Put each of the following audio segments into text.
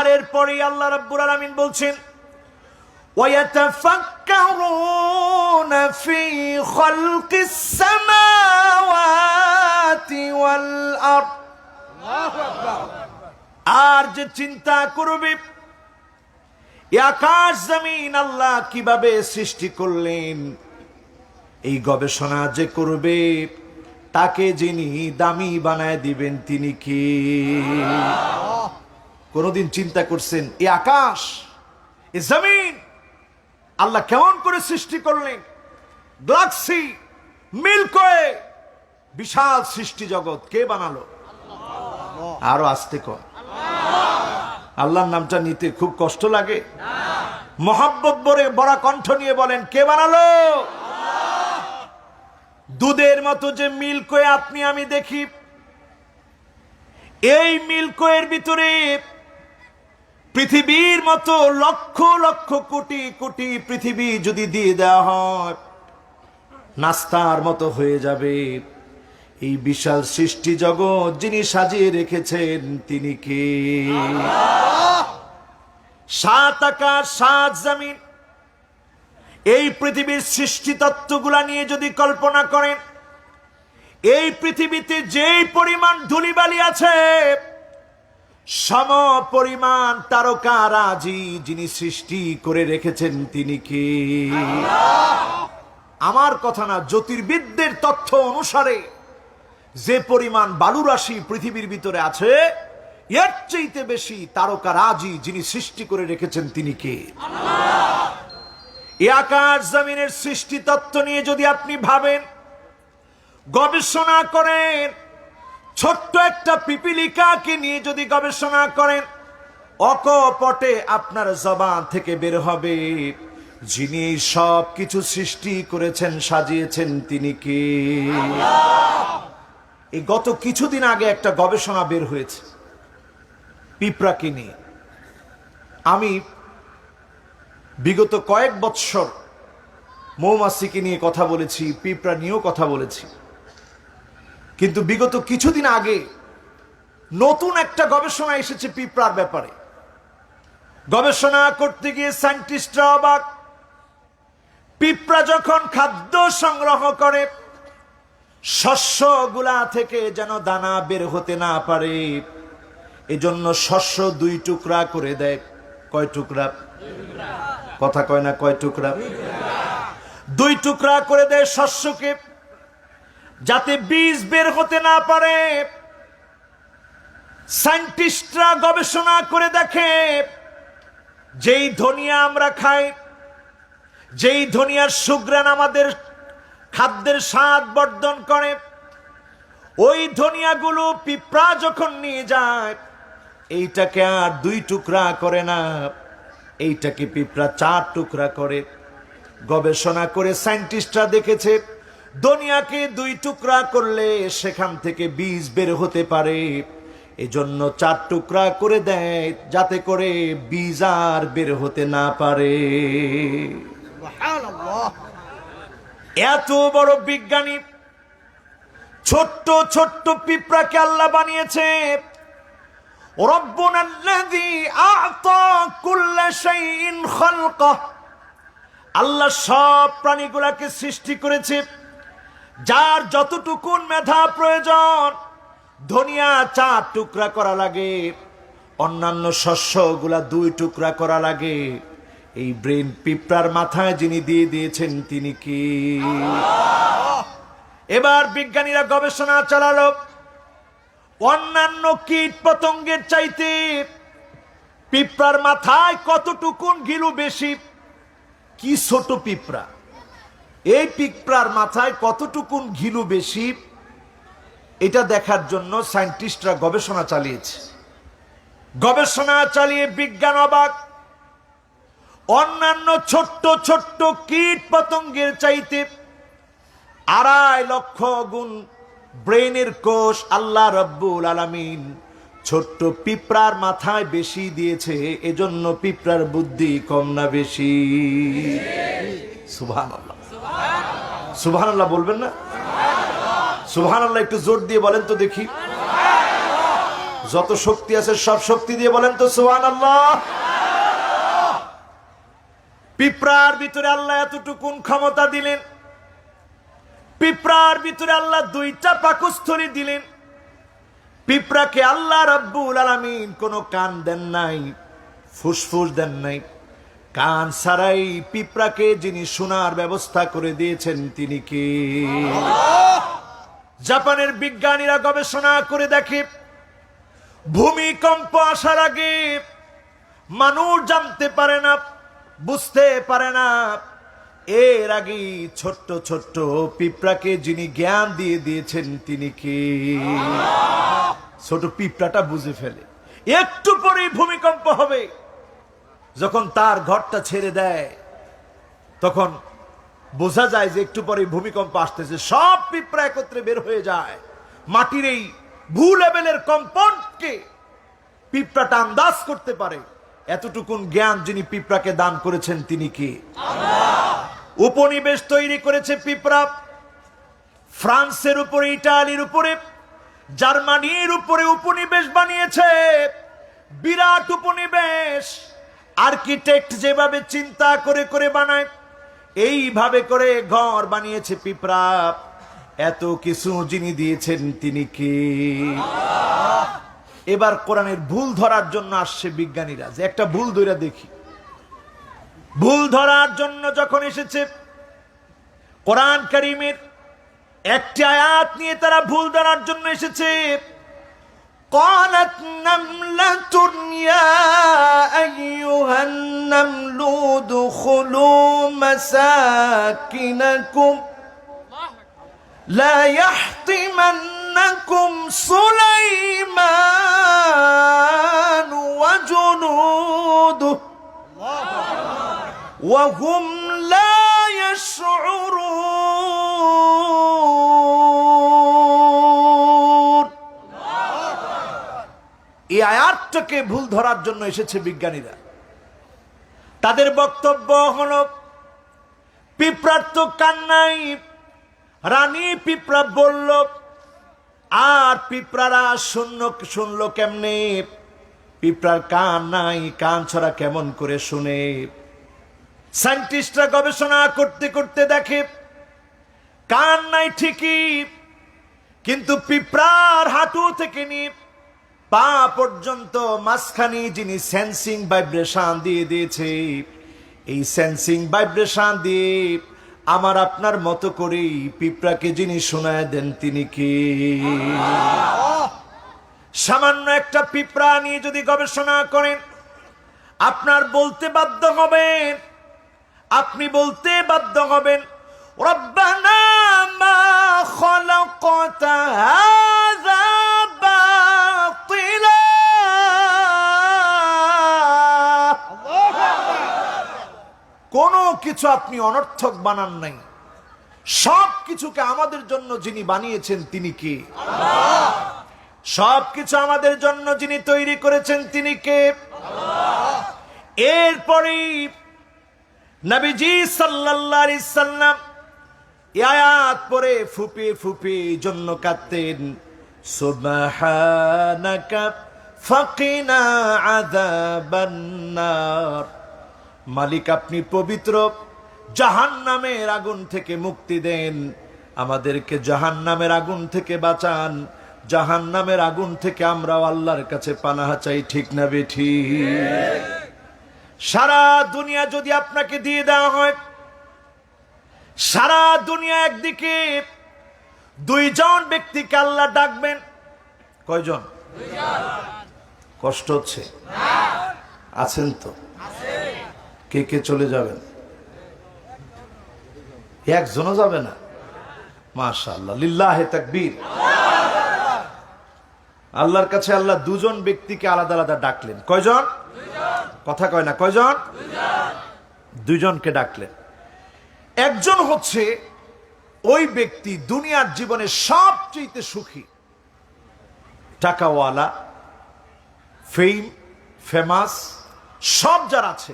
আর এরপরে আল্লাহ রাব্বুল আলামিন বলছেন ওয়ায়াতাফাক্কারুনা ফি খালকিস সামাওয়াতি ওয়াল আরদ, আল্লাহু আকবার। আর যে চিন্তা করবে আকাশ জমিন আল্লাহ কিভাবে সৃষ্টি করলেন, এই গবেষণা যে করবে তাকে যিনি দামি বানায় দিবেন তিনি কি? কোনদিন চিন্তা করছেন এই আকাশ এই জমিন আল্লাহ কেমন করে সৃষ্টি করলেন? গ্যালাক্সি, মিল্কওয়ে, বিশাল সৃষ্টি জগৎ কে বানালো? আরো আস্তে কর, আল্লাহর নামটা নিতে খুব কষ্ট লাগে? মহব্বত ভরে বড় কণ্ঠ নিয়ে বলেন কে বানালো? দুধের মতো যে মিল্কওয়ে আপনি আমি দেখি, এই মিল্কওয়ের ভিতরে পৃথিবীর মতো লক্ষ লক্ষ কোটি কোটি পৃথিবী যদি দিয়ে দেওয়া হয় নাস্তার মতো হয়ে যাবে। এই বিশাল সৃষ্টি জগৎ যিনি সাজিয়ে রেখেছেন তিনি কে? সাত আকাশ সাত জমিন, এই পৃথিবীর সৃষ্টি তত্ত্বগুলা নিয়ে যদি কল্পনা করেন, এই পৃথিবীতে যেই পরিমাণ ধূলিবালি আছে সম পরিমাণ তারকারাজি যিনি সৃষ্টি করে রেখেছেন তিনি কে? আমার কথা না, জ্যোতির্বিদদের তথ্য অনুসারে যে পরিমাণ বালুরাশি পৃথিবীর ভিতরে আছে এর চাইতে বেশি তারকারাজি যিনি সৃষ্টি করে রেখেছেন তিনি কে? এই আকাশ জমিনের সৃষ্টি তত্ত্ব নিয়ে যদি আপনি ভাবেন, গবেষণা করেন, ছোট্ট একটা পিপিলিকাকে নিয়ে যদি গবেষণা করেন, অকপটে আপনার জবান থেকে বের হবে যিনি সব কিছু সৃষ্টি করেছেন সাজিয়েছেন তিনি কে? এই গত কিছুদিন আগে একটা গবেষণা বের হয়েছে পিঁপড়াকে নিয়ে। আমি বিগত কয়েক বৎসর মৌমাছিকে নিয়ে কথা বলেছি, পিঁপড়া নিয়েও কথা বলেছি, কিন্তু বিগত কিছুদিন আগে নতুন একটা গবেষণা এসেছে পিঁপড়ার ব্যাপারে। গবেষণা করতে গিয়ে সায়েন্টিস্টরা অবাক। পিঁপড়া যখন খাদ্য সংগ্রহ করে শস্যগুলা থেকে যেন দানা বের হতে না পারে এজন্য শস্য দুই টুকরা করে দেয়। কয় টুকরা? কথা কয় না, কয় টুকরা? দুই টুকরা করে দেয় শস্যকে, যাতে বীজ বের হতে না পারে। সায়েন্টিস্টরা গবেষণা করে দেখে যেই ধনিয়া আমরা খাই, যেই ধনিয়ার সুঘ্রাণ আমাদের খাদ্যের স্বাদ বর্ধন করে, ওই ধনিয়াগুলো পিঁপড়া যখন নিয়ে যায় এইটাকে আর দুই টুকরা করে না, এইটাকে পিঁপড়া চার টুকরা করে। গবেষণা করে সায়েন্টিস্টরা দেখেছে ধনিয়াকে দুই টুকরা করলে সেখান থেকে বীজ বের হতে পারে, এজন্য চার টুকরা করে দেয় যাতে করে বীজ আর বের হতে না পারে। এত বড় বিজ্ঞানী ছোট্ট ছোট্ট পিঁপড়াকে আল্লাহ বানিয়েছে। রব্বুনাল্লাযী আ'তা কুল্লা শাইইন খালকাহ, আল্লাহ সব প্রাণীগুলাকে সৃষ্টি করেছে যার যতটুকুন মেধা প্রয়োজন। ধনিয়া চার টুকরা করা লাগে, অন্যান্য শস্যগুলা দুই টুকরা করা লাগে। এই ব্রেন পিঁপড়ার মাথায় যিনি দিয়ে দিয়েছেন তিনি কি? এবার বিজ্ঞানীরা গবেষণা চালালো, অন্যান্য কীট পতঙ্গের চাইতে পিঁপড়ার মাথায় কতটুকুন গিলু বেশি। কি ছোট পিঁপড়া, এই পিঁপড়ার মাথায় কতটুকুন ঘিলু বেশি এটা দেখার জন্য সায়েন্টিস্টরা গবেষণা চালিয়েছে। গবেষণা চালিয়ে বিজ্ঞান অবাক। অন্যান্য ছোট্ট ছোট্ট কীট পতঙ্গের চাইতে 2.5 লক্ষ গুণ ব্রেনের কোষ আল্লাহ রব্বুল আলামিন ছোট্ট পিঁপড়ার মাথায় বেশি দিয়েছে। এজন্য পিঁপড়ার বুদ্ধি কম না বেশি? সুবহানাল্লাহ, সুবহানাল্লাহ বলবেন না? সুবহানাল্লাহ একটু জোর দিয়ে বলেন তো দেখি। যত শক্তি আছে সব শক্তি দিয়ে বলেন তো সুবহানাল্লাহ। পিঁপড়ার ভিতরে আল্লাহ এতটুকুন ক্ষমতা দিলেন, পিঁপড়ার ভিতরে আল্লাহ দুইটা পাকস্থলী দিলেন। পিঁপড়াকে আল্লাহ রাব্বুল আলামিন কোনো কান দেন নাই, ফুসফুস দেন নাই। কান ছাড়াই পিঁপড়াকে যিনি শোনার ব্যবস্থা করে দিয়েছেন তিনি কে? জাপানের বিজ্ঞানীরা গবেষণা করে দেখে, ভূমিকম্প আসার আগে মানুষ জানতে পারে না, বুঝতে পারে না, এর আগে ছোট্ট ছোট্ট পিঁপড়াকে যিনি জ্ঞান দিয়ে দিয়েছেন তিনি কে? ছোট পিঁপড়াটা বুঝে ফেলে একটু পরেই ভূমিকম্প হবে। যখন তার ঘরটা ছেড়ে দেয় তখন বোঝা যায় যে একটু পরেই ভূমিকম্প আসতেছে। সব পিঁপড়া একত্রে বের হয়ে যায়। মাটির এই ভূ লেভেলের কম্পনকে পিঁপড়াটা আন্দাজ করতে পারে। এতটুকুন জ্ঞান যিনি পিঁপড়াকে দান করেছেন তিনি কে? উপনিবেশ তৈরি করেছে পিঁপড়া। ফ্রান্সের উপরে, ইটালির উপরে, জার্মানির উপরে উপনিবেশ বানিয়েছে। বিরাট উপনিবেশ। আর্কিটেক্ট যেভাবে চিন্তা করে করে বানায় এইভাবে করে ঘর বানিয়েছে পিঁপড়া। এত কিছু যিনি দিয়েছেন তিনি কে? এবার কোরআনের ভুল ধরার জন্য আসছে বিজ্ঞানীরা, যে একটা ভুল ধরে দেখি। ভুল ধরার জন্য যখন এসেছে কোরআন কারীমের একটি আয়াত নিয়ে তারা ভুল ধরার জন্য এসেছে। قالت نملة يا أيها النمل ادخلوا مساكنكم لا يحطمنكم سليمان وجنوده وهم لا يشعرون। এই আয়াতটাকে ভুল ধরার জন্য এসেছে বিজ্ঞানীরা। তাদের বক্তব্য হলো, পিঁপড়ার তো কান নাই। রানী পিঁপড়া বলল, আর পিঁপড়ারা শুনলো কেমনে? পিঁপড়ার কান নাই, কান ছাড়া কেমন করে শুনে? সায়েন্টিস্টরা গবেষণা করতে করতে দেখে কান নাই ঠিকই, কিন্তু পিঁপড়ার হাঁটু থেকে নিয়ে পা পর্যন্ত মাঝখানে যিনি সেন্সিং ভাইব্রেশন দিয়ে দিয়েছে, এই সেন্সিং ভাইব্রেশন দিয়ে আমার আপনার মতো করেই পিঁপড়াকে যিনি শোনায় দেন তিনি কে? সামান্য একটা পিঁপড়া নিয়ে যদি গবেষণা করেন আপনার বলতে বাধ্য হবেন, আপনি বলতে বাধ্য হবেন, রব্বানা মা খলাকতা হাযা বাতিলা। কোনো কিছু আপনি অনর্থক বানান নাই। সব কিছুকে আমাদের জন্য যিনি বানিয়েছেন তিনি কে? সবকিছু আমাদের জন্য যিনি তৈরি করেছেন তিনি কে? এরপরে নবীজি সাল্লাল্লাহু আলাইহি সাল্লাম এই আয়াত পড়ে ফুপে ফুপে জন্য কাঁদতেন, সুবহানাকা ফাকিনা আযাবান নার। মালিক আপনি পবিত্র, জাহান্নামের আগুন থেকে মুক্তি দেন, আমাদেরকে জাহান্নামের আগুন থেকে বাঁচান। জাহান্নামের আগুন থেকে আমরাও আল্লাহর কাছে পানাহ চাই, ঠিক না বেঠিক? সারা দুনিয়া যদি আপনাকে দিয়ে দেওয়া হয়, সারা দুনিয়া একদিকে, দুইজন ব্যক্তিকে আল্লাহ ডাকবেন। কয়জন? কষ্ট হচ্ছে? আছেন তো? কে কে চলে যাবেন? একজনও যাবে না? মাশাআল্লাহ, লিল্লাহে তাকবীর। আল্লাহর কাছে আল্লাহ দুজন ব্যক্তিকে আলাদা আলাদা ডাকলেন। কয়জন? কথা কয় না, কয়জন? দুজনকে ডাকলেন। একজন হচ্ছে ওই ব্যক্তি দুনিয়ার জীবনে সবচেয়ে সুখী, টাকাওয়ালা, ফেম, ফেমাস, সব যার আছে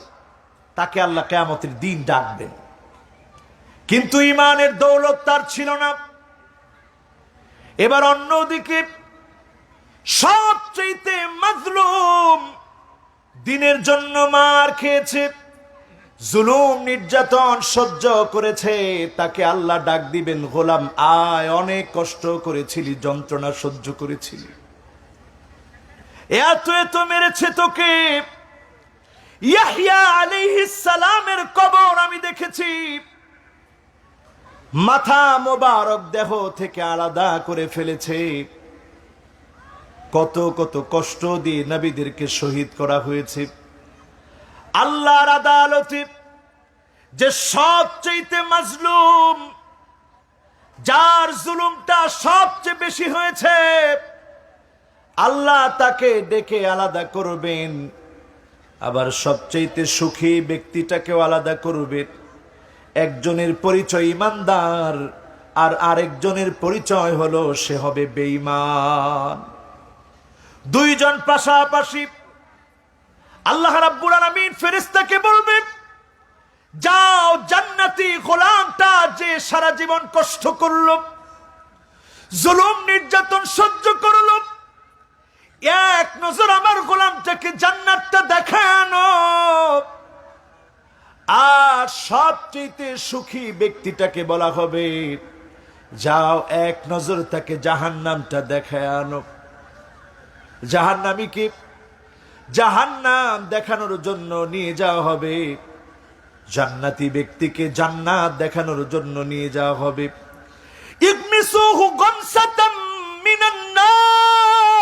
তাকে আল্লাহ কিয়ামতের দিন ডাকবেন। কিন্তু ঈমানের দৌলত তার ছিল না। এবার অন্যদিকে সবচেয়ে মাজলুম, দিনের জন্য মার খেয়েছে, জুলুম নির্যাতন সহ্য করেছে, তাকে আল্লাহ ডাক দিবেন, গোলাম আয়, অনেক কষ্ট করেছিলি, যন্ত্রণা সহ্য করেছিলি, এত এত মেরেছে তোকে। ইয়াহইয়া আলাইহিস সালামের কবর আমি দেখেছি, মাথা মোবারক দেহ থেকে আলাদা করে ফেলেছে। কত কত কষ্ট দিয়ে নবীদেরকে শহীদ করা হয়েছে। আল্লাহর আদালতে যে সবচেয়ে মাজলুম, যার জুলুমটা সবচেয়ে বেশি হয়েছে, আল্লাহ তাকে ডেকে আলাদা করবেন। আবার সবচেয়ে সুখী ব্যক্তিটাকেও আলাদা করবেন। একজনের পরিচয় ইমানদার, আর আরেকজনের পরিচয় হলো সে হবে বেঈমান। দুইজন পাশাপাশি। আল্লাহ রাব্বুল আলামিন ফেরেশতাকে বলবেন, যাও জান্নাতি গোলামটা যে সারা জীবন কষ্ট করলো, জুলুম নির্যাতন সহ্য করলো, এক নজর আমার গোলামটাকে জান্নাতটা দেখানো। আর সবচেয়ে সুখী ব্যক্তিটাকে বলা হবে, যাও এক নজর তাকে জাহান্নামটা দেখায় আনো। জাহান্নামীকে জাহান্নাম দেখানোর জন্য নিয়ে যাওয়া হবে, জান্নাতি ব্যক্তিকে জান্নাত দেখানোর জন্য নিয়ে যাওয়া হবে। ইগমিসুহু গামসাতাম মিনান নার,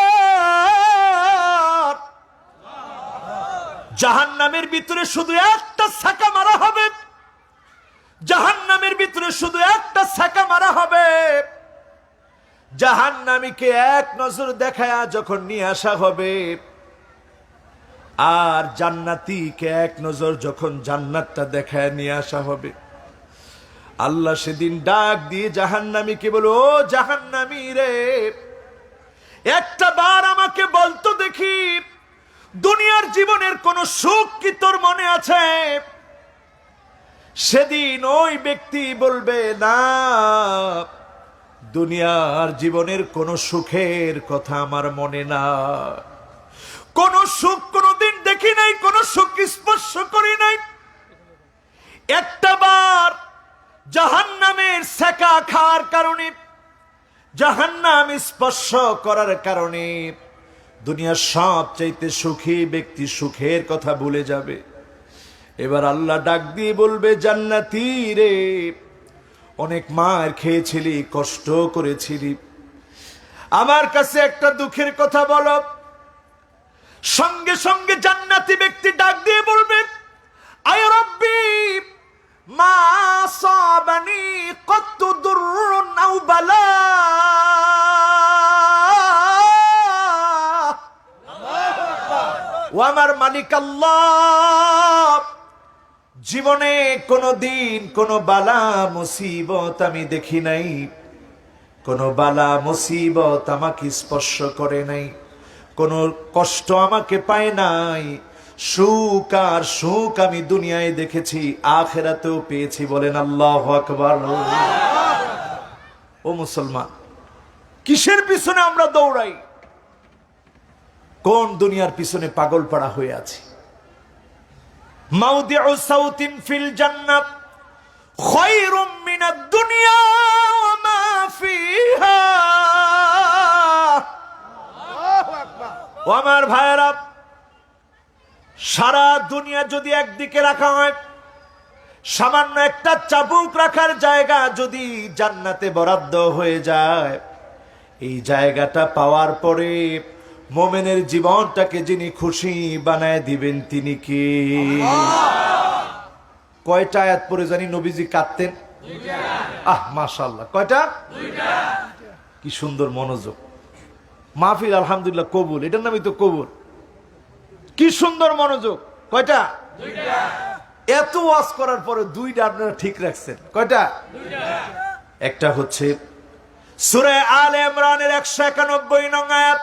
জাহান্নামের ভিতরে শুধু একটা ছাকা মারা হবে, জাহান্নামের ভিতরে শুধু একটা ছাকা মারা হবে। জাহান্নামীকে এক নজর দেখায়া যখন নিয়ে আসা হবে, আর জান্নাতীকে এক নজর যখন জান্নাতটা দেখায় নিয়ে আসা হবে, আল্লাহ সেদিন ডাক দিয়ে জাহান্নামীকে বলো, ও জাহান্নামী রে, একটা বার আমাকে বলতো দেখি, দুনিয়ার জীবনের কোন সুখ কি তোর মনে আছে? সেদিন ওই ব্যক্তি বলবে, না, দুনিয়ার জীবনের কোন সুখের কথা আমার মনে না, কোন সুখ কোনদিন দেখি নাই, কোন সুখ স্পর্শ করি নাই। একটা বার জাহান্নামের সেকা খাওয়ার কারণে, জাহান্নাম স্পর্শ করার কারণে দুনিয়ার সবচাইতে সুখী ব্যক্তি সুখের কথা ভুলে যাবে। এবার আল্লাহ ডাক দিয়ে বলবে, জান্নাতী রে, অনেক মার খেয়েছিলি, কষ্ট করেছিলি, আমার কাছে একটা দুঃখের কথা বলো। সঙ্গে সঙ্গে জান্নাতি ব্যক্তি ডাক দিয়ে বলবে, আয় রব্বি মা আসাবানি কত্তু দুররুন আও বালা, ও আমার মালিক আল্লাহ, জীবনে কোনদিন কোন বালা মুসিবত আমি দেখি নাই, কোন বালা মুসিবত আমাকে স্পর্শ করে নাই, কোন কষ্ট আমাকে পায় নাই। সুখ আর সুখ আমি দুনিয়ায় দেখেছি, আখিরাতেও পেয়েছি। বলেন আল্লাহু আকবার। ও মুসলমান, কিসের পিছনে আমরা দৌড়াই? কোন দুনিয়ার পিছনে পাগল পাড়া হয়ে আছি? মাউদিউ সাউতিন ফিল জান্নাত খায়রুম মিনাদ দুনিয়া ওয়া মা ফিহা। ও আমার ভাইয়েরা, সারা দুনিয়া যদি একদিকে রাখা হয়, সামান্য একটা চাবুক রাখার জায়গা যদি জান্নাতে বরাদ্দ হয়ে যায়, এই জায়গাটা পাওয়ার পরে মোমেনের জীবনটাকে যিনি খুশি বানায় দিবেন তিনি কি? কয়টা আয়াত পরে জানি নবীজি কাঁদতেন? মাশাআল্লাহ, কয়টা? কি সুন্দর মনোযোগ। মাহফিল আলহামদুলিল্লাহ কবুল, এটার নামই তো কবুল। কি সুন্দর মনোযোগ। কয়টা? এত ওয়াজ করার পরে দুইটা আপনারা ঠিক রাখছেন। কয়টা? একটা হচ্ছে সূরা আলে ইমরানের 191 নং আয়াত,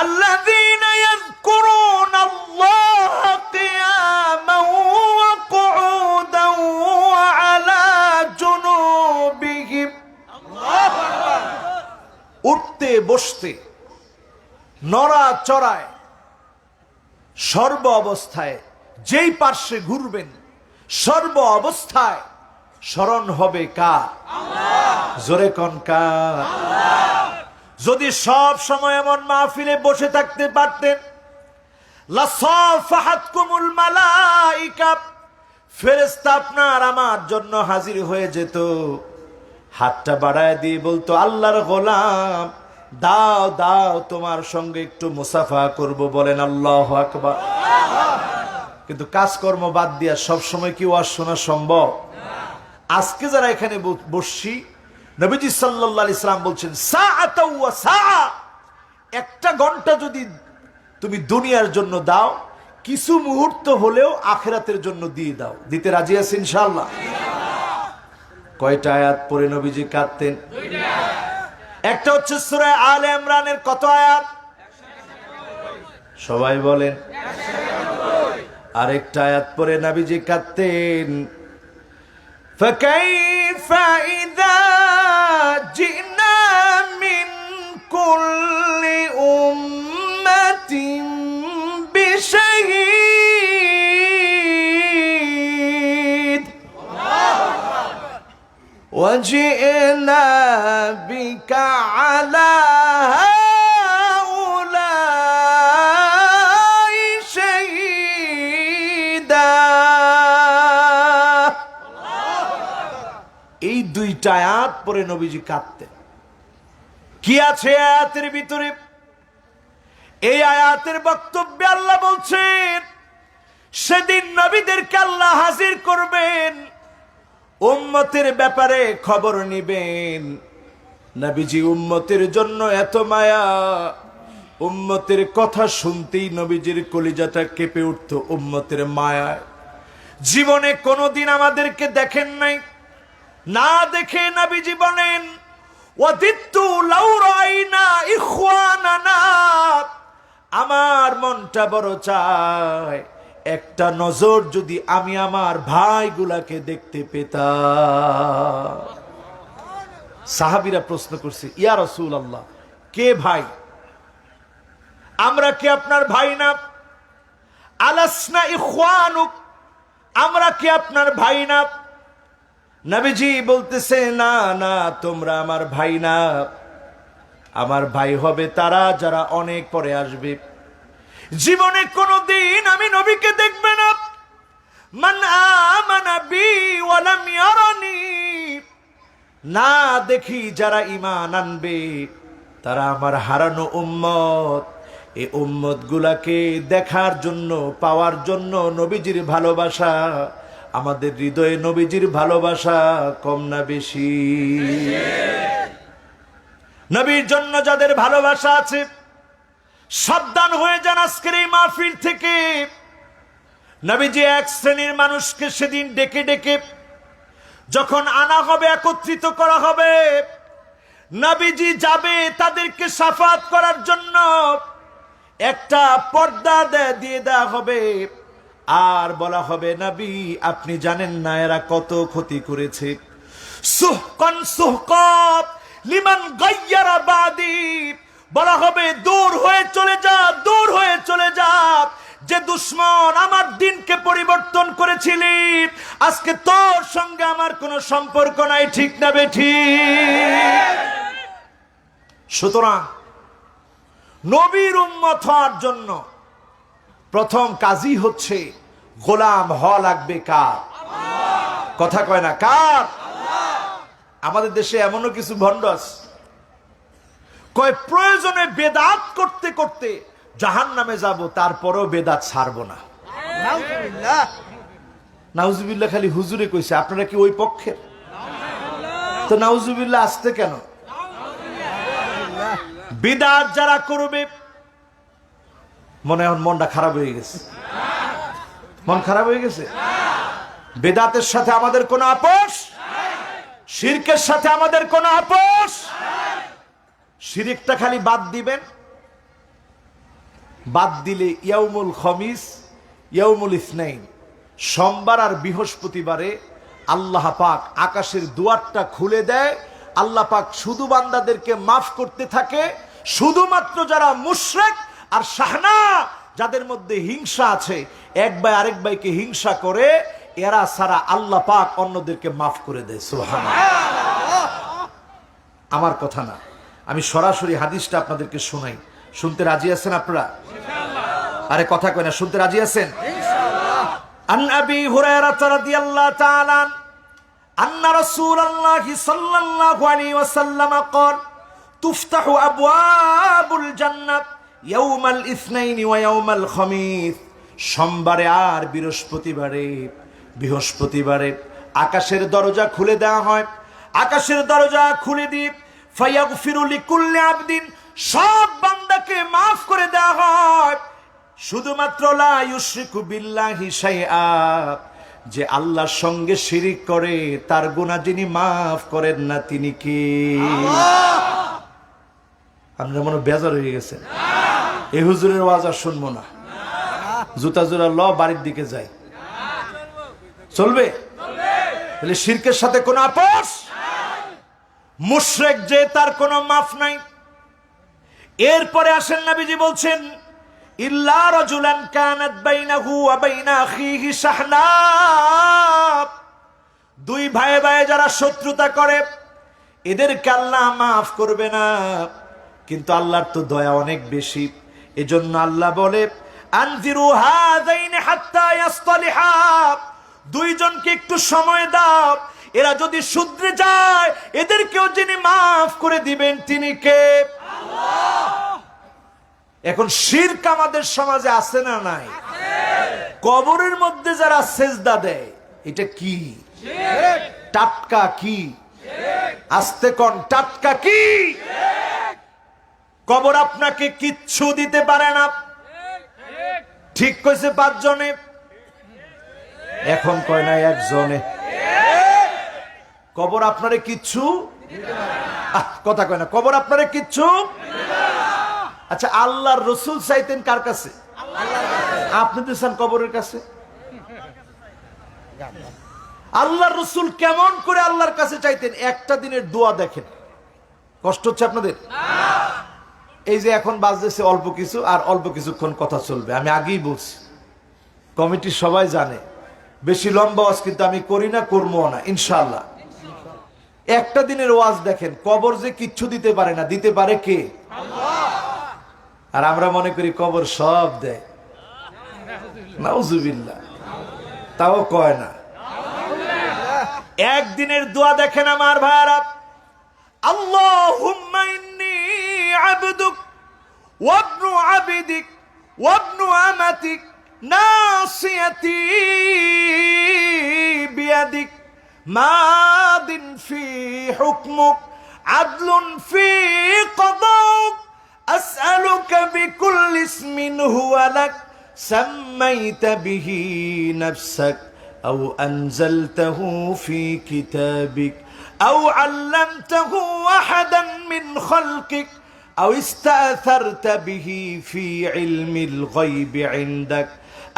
আল্লাযীনা ইয়াযকুরুনাল্লাহা কিয়ামান ওয়া কুউদান ওয়া আলা জুনুবিহিম। আল্লাহু আকবার। উঠতে বসতে নড়া চড়ায় সর্ব অবস্থায় যেই পার্শ্বে ঘুরবেন সর্ব অবস্থায় স্মরণ হবে কার? জোরে কোন কার? যদি সব সময় এমন মাহফিলে বসে থাকতে পারতেন, লাসাফাহাতকুমুল মালাইকা, ফেরেশতা আপনার আমার জন্য হাজির হয়ে যেত, হাতটা বাড়ায় দিয়ে বলতো, আল্লাহর গোলাম দাও দাও তোমার সঙ্গে একটু মুসাফা করব। বলেন আল্লাহু আকবার। কিন্তু কাজকর্ম বাদ দিয়া সব সময় কি ওয়াজ শোনা সম্ভব? আজকে যারা এখানে বসছি, নবীজি সাল্লাল্লাহু আলাইহি সাল্লাম বলছেন, সাআতাও ওয়া সাআ, একটা ঘন্টা যদি তুমি দুনিয়ার জন্য দাও, কিছু মুহূর্ত হলেও আখিরাতের জন্য দিয়ে দাও। দিতে রাজি আছেন ইনশাআল্লাহ? কয়টা আয়াত পড়ে নবীজি কাঁদতেন? একটা হচ্ছে সূরা আলে ইমরানের কত আয়াত? সবাই বলেন। আরেকটা আয়াত পড়ে নবীজি কাঁদতেন, ফাকাইফা ইযা জিনা মিন কুল্লি উম্মাতিন বিশাহীদ ওয়াজিনা বিকা আলা হাউলাই শাহীদা। এই দুইটা আয়াত পরে নবীজি কাঁদতেন। কি আছে আয়াতের ভিতরে? এই আয়াতের বক্তব্যে আল্লাহ বলছেন, সেদিন নবীদেরকে আল্লাহ হাজির করবেন, উম্মতের ব্যাপারে খবর নিবেন। নবীজি উম্মতের জন্য এত মায়া, উম্মতের কথা শুনতেই নবীজির কলিজাটা কেঁপে উঠত উম্মতের মায়ায়। জীবনে কোনোদিন আমাদেরকে দেখেন নাই, না দেখে নবীজি বলেন, ওয়াদিত্তু লাউ রাইনা ইখওয়ানানা, আমার মনটা বড় চায় একটা নজর যদি আমি আমার ভাইগুলাকে দেখতে পেতাম। সাহাবীরা প্রশ্ন করছে, ইয়া রাসূলুল্লাহ, কে ভাই? আমরা কি আপনার ভাই না? আলাসনা ইখওয়ানুক, আমরা কি আপনার ভাই না? নবীজি বলতেছে, না না, তোমরা আমার ভাই না। আমার ভাই হবে তারা যারা অনেক পরে আসবে। জীবনে কোনদিন আমি নবীকে দেখবে না। মান আমানা বি ওয়া লাম ইয়ারানি, না দেখি যারা ঈমান আনবে তারা আমার হারানো উম্মত। এই উম্মত গুলাকে দেখার জন্য, পাওয়ার জন্য নবীজির ভালোবাসা, আমাদের হৃদয়ে নবীজির ভালোবাসা কম না বেশি? নবীর জন্য যাদের ভালোবাসা আছে, সাবধান হয়ে যান আজকের এই মাহফিল থেকে। নবীজি এক শ্রেণীর মানুষকে সেদিন ডেকে ডেকে যখন আনা হবে, একত্রিত করা হবে, নবীজি যাবে তাদেরকে সাফাত করার জন্য, একটা পর্দা দিয়ে দেওয়া হবে, আর বলা হবে, নবী আপনি জানেন না এরা কত ক্ষতি করেছে। সুহকান সুহকাত লিমান গায়্যারা বাদি, বলা হবে দূর হয়ে চলে যা, দূর হয়ে চলে যা, যে দুশ্মন আমার দিনকে পরিবর্তন করেছিলি, আজকে তোর সঙ্গে আমার কোনো সম্পর্ক নাই। ঠিক না বেঠিক? সুতরাং নবীর উম্মত হওয়ার জন্য প্রথম কাজই হচ্ছে গোলাম হওয়া লাগবে কার? কথা কয় না কার? আমাদের দেশে এমনও কিছু ভণ্ড আছে, কয় প্রয়োজনে বেদাত করতে করতে জাহান্নামে যাব, তারপরেও বেদাত ছাড়বো না। নাউজুবিল্লাহ খালি হুজুরে কইছে, আপনারা কি ওই পক্ষের? তো নাউজুবিল্লাহ আসতে কেন? বিদাত যারা করবে, মনে এখন মনটা খারাপ হয়ে গেছে, মন খারাপ হয়ে গেছে। বেদাতের সাথে আমাদের কোনো আপোষ, শিরকের সাথে আমাদের কোনো আপোষ। শিরকটা খালি বাদ দিবেন, বাদ দিলে ইয়াউমুল খমিস, ইয়াউমুল ইসনাইন, সোমবার আর বৃহস্পতিবারে আল্লাহ পাক আকাশের দুয়ারটা খুলে দেয়। আল্লাহ পাক শুধু বান্দাদেরকে মাফ করতে থাকে, শুধুমাত্র যারা মুশরিক আর শাহনা, যাদের মধ্যে হিংসা আছে, এক ভাই আরেক ভাইকে হিংসা করে, এরা সারা আল্লাহ পাক অন্যদেরকে মাফ করে দেয়। সুবহানাল্লাহ। আমার কথা না, আমি সরাসরি হাদিসটা আপনাদেরকে শোনাই। শুনতে রাজি আছেন আপনারা? আরে কথা কয় না, শুনতে রাজি আছেন? আন আবি হুরায়রা রাদিয়াল্লাহু তাআলা আন্না রাসূলুল্লাহি সাল্লাল্লাহু আলাইহি ওয়াসাল্লাম قال تفتح ابواب الجنه يوم الاثنين ويوم الخميس। সোমবারে আর বৃহস্পতিবারে আকাশের দরজা খুলে দেওয়া হয়। আকাশের দরজা খুলে দিয়ে ফায়াগফিরু লিকুল্লি আবদিন, সব বান্দাকে maaf করে দেওয়া হয়, শুধুমাত্র লা ইউশরিকু বিল্লাহি শাইআ, যে আল্লাহর সঙ্গে শিরিক করে তার গুনাহ যিনি maaf করেন না তিনি কে? আপনারা মনে বেজার হয়ে গেছেন, এই হুজুরের ওয়াজ আর শুনবো না, জুতা জোড়া ল বাড়ির দিকে যাই, চলবে? তাহলে শিরকের সাথে কোনো আপোষ? মুশরিক যে তার কোনো মাফ নাই। এরপরে আসেন নবীজি বলছেন ইল্লা রাজুলান কানাত বাইনাহু ওয়া বাইনা আখিহি শাহনা, দুই ভাই যারা শত্রুতা করে এদেরকে আল্লাহ মাফ করবে না, কিন্তু আল্লাহর তো দয়া অনেক বেশি। এজন্য আল্লাহ বলে আনজিরু হাযাইন হাত্তা ইয়াসতালিহা, দুইজনকে একটু সময় দাও, এরা যদি শুধরে যায় এদেরকেও যিনি মাফ করে দিবেন তিনি কে? আল্লাহ। এখন শিরক আমাদের সমাজে আছে না নাই? কবরের মধ্যে যারা সেজদা দেয় এটা কি? শিরক। টাটকা কি? শিরক। আস্তে কোন টাটকা কি? শিরক। কবর আপনাকে কিচ্ছু দিতে পারে না। ঠিক কইছে পাঁচজনে, এখন কয় না একজনে। কবর আপনারে কিচ্ছু কথা কয় না, কবর আপনারে কিচ্ছু। আচ্ছা, আল্লাহর রসুল চাইতেন কার কাছে? আপনি দিয়েছেন কবরের কাছে। আল্লাহর রসুল কেমন করে আল্লাহর কাছে চাইতেন? একটা দিনের দোয়া দেখেন, কষ্ট হচ্ছে আপনাদের? এই যে এখন বাজতেছে অল্প কিছু, আর অল্প কিছুক্ষণ কথা চলবে। আমি আগেই বলছি, কমিটি সবাই জানে বেশি লম্বা ওয়াজ কিন্তু আমি করি না, করবো না ইনশাআল্লাহ। একটা দিনের ওয়াজ দেখেন, কবর যে কিচ্ছু দিতে পারে না, দিতে পারে কে? আল্লাহ। আর আমরা মনে করি কবর সব দেয়, নাউজুবিল্লাহ, তাও কয় না। একদিনের দোয়া দেখেন আমার ভাইরা, আল্লাহুম্মা ইন্নী আবদুক ওয়া ইবনু আবদিক ওয়া ইবনু আমাতিক নাসিয়াতি বিয়াদিক মাদিন ফি হুকমুক আদলুন ফি কদাউক আসআলুকা বিকুল্লি ইসমিন হুয়া লাক সাম্মাইতা বিহি নাফসাক আও আনজালতাহু ফি কিতাবিক আও আল্লামতাহু আহাদান মিন খালকিক আও ইস্তাআথারতা বিহি ফি ইলমিল গায়বি ইনদাক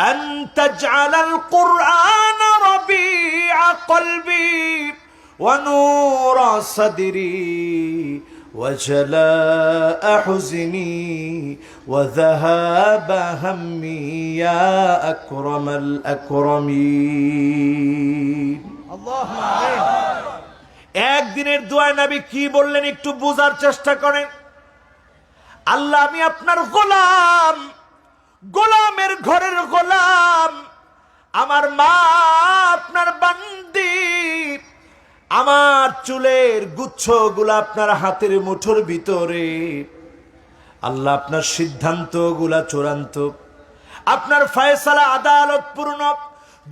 আন তাজআলাল কুরআনা রাবিআ কলবি ওয়া নূরা সাদরি وجلاء حزني وذهاب همي يا أكرم الأكرمين اللهم آمين। একদিনের দোয়ায় নবী কি বললেন একটু বোঝার চেষ্টা করেন। আল্লাহ, আমি আপনার গোলাম, গোলামের ঘরের গোলাম, আমার মা আপনার বান্দি, আমার চুলের গুচ্ছগুলো আপনার হাতের মুঠোর ভিতরে। আল্লাহ, আপনার সিদ্ধান্তগুলা চূড়ান্ত, আপনার ফয়সালা আদালত পূর্ণ।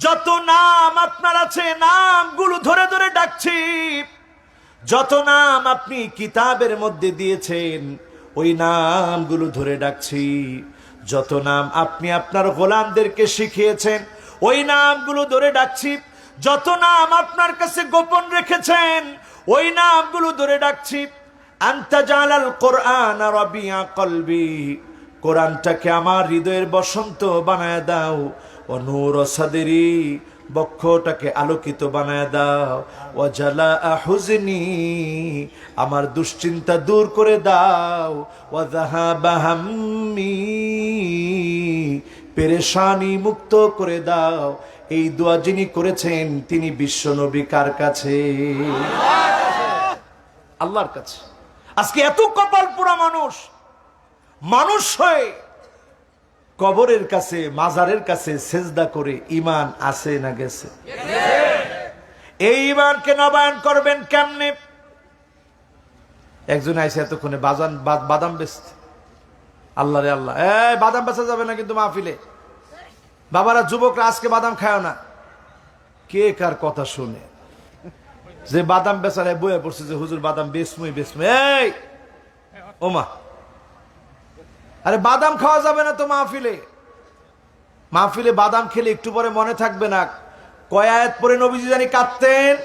যত নাম আপনার আছে নামগুলো ধরে ধরে ডাকছি, যত নাম আপনি কিতাবের মধ্যে দিয়েছেন ওই নামগুলো ধরে ডাকছি, যত নাম আপনি আপনার গোলামদেরকে শিখিয়েছেন ওই নামগুলো ধরে ডাকছি, যত নাম আপনার কাছে গোপন রেখেছেন ওই নামগুলো ধরে ডাকছি। আনতা জালাল কোরআন রাবিয়া কলবি, কোরআনটাকে আমার হৃদয়ের বসন্ত বানায় দাও। ও নূর সাদরি, বক্ষটাকে আলোকিত বানায় দাও। ওয়াজালা হুজনি, আমার দুশ্চিন্তা দূর করে দাও। ওয়াযাহাবা হাম্মি, পেরেশানি মুক্ত করে দাও। এই দোয়া যিনি করেছেন তিনি বিশ্বনবী কার কাছে? আল্লাহর কাছে। আজকে এত কপাল পোড়া মানুষ, মানুষ হয়ে কবরের কাছে, মাজারের কাছে সেজদা করে ইমান আছে না গেছে? এই ইমানকে নবায়ন করবেন কেমনে? একজন আইসে এতক্ষণে বাদাম বেচতে, আল্লাহ রে আল্লাহ, বাদাম বেচা যাবে না কিন্তু মাহফিলে। বাবারা, যুবকরা আজকে বাদাম খায় না। কে কার কথা শুনে? যে বাদাম বেচারে বয়ে পড়ছে যে হুজুর বাদাম বেচমুই বেচমুই। এই ওমা, আরে বাদাম খাওয়া যাবে না তো মাহফিলে। মাহফিলে বাদাম খেলে একটু পরে মনে থাকবে না কয় আয়াত পরে নবীজি জানি কাঁদতেন।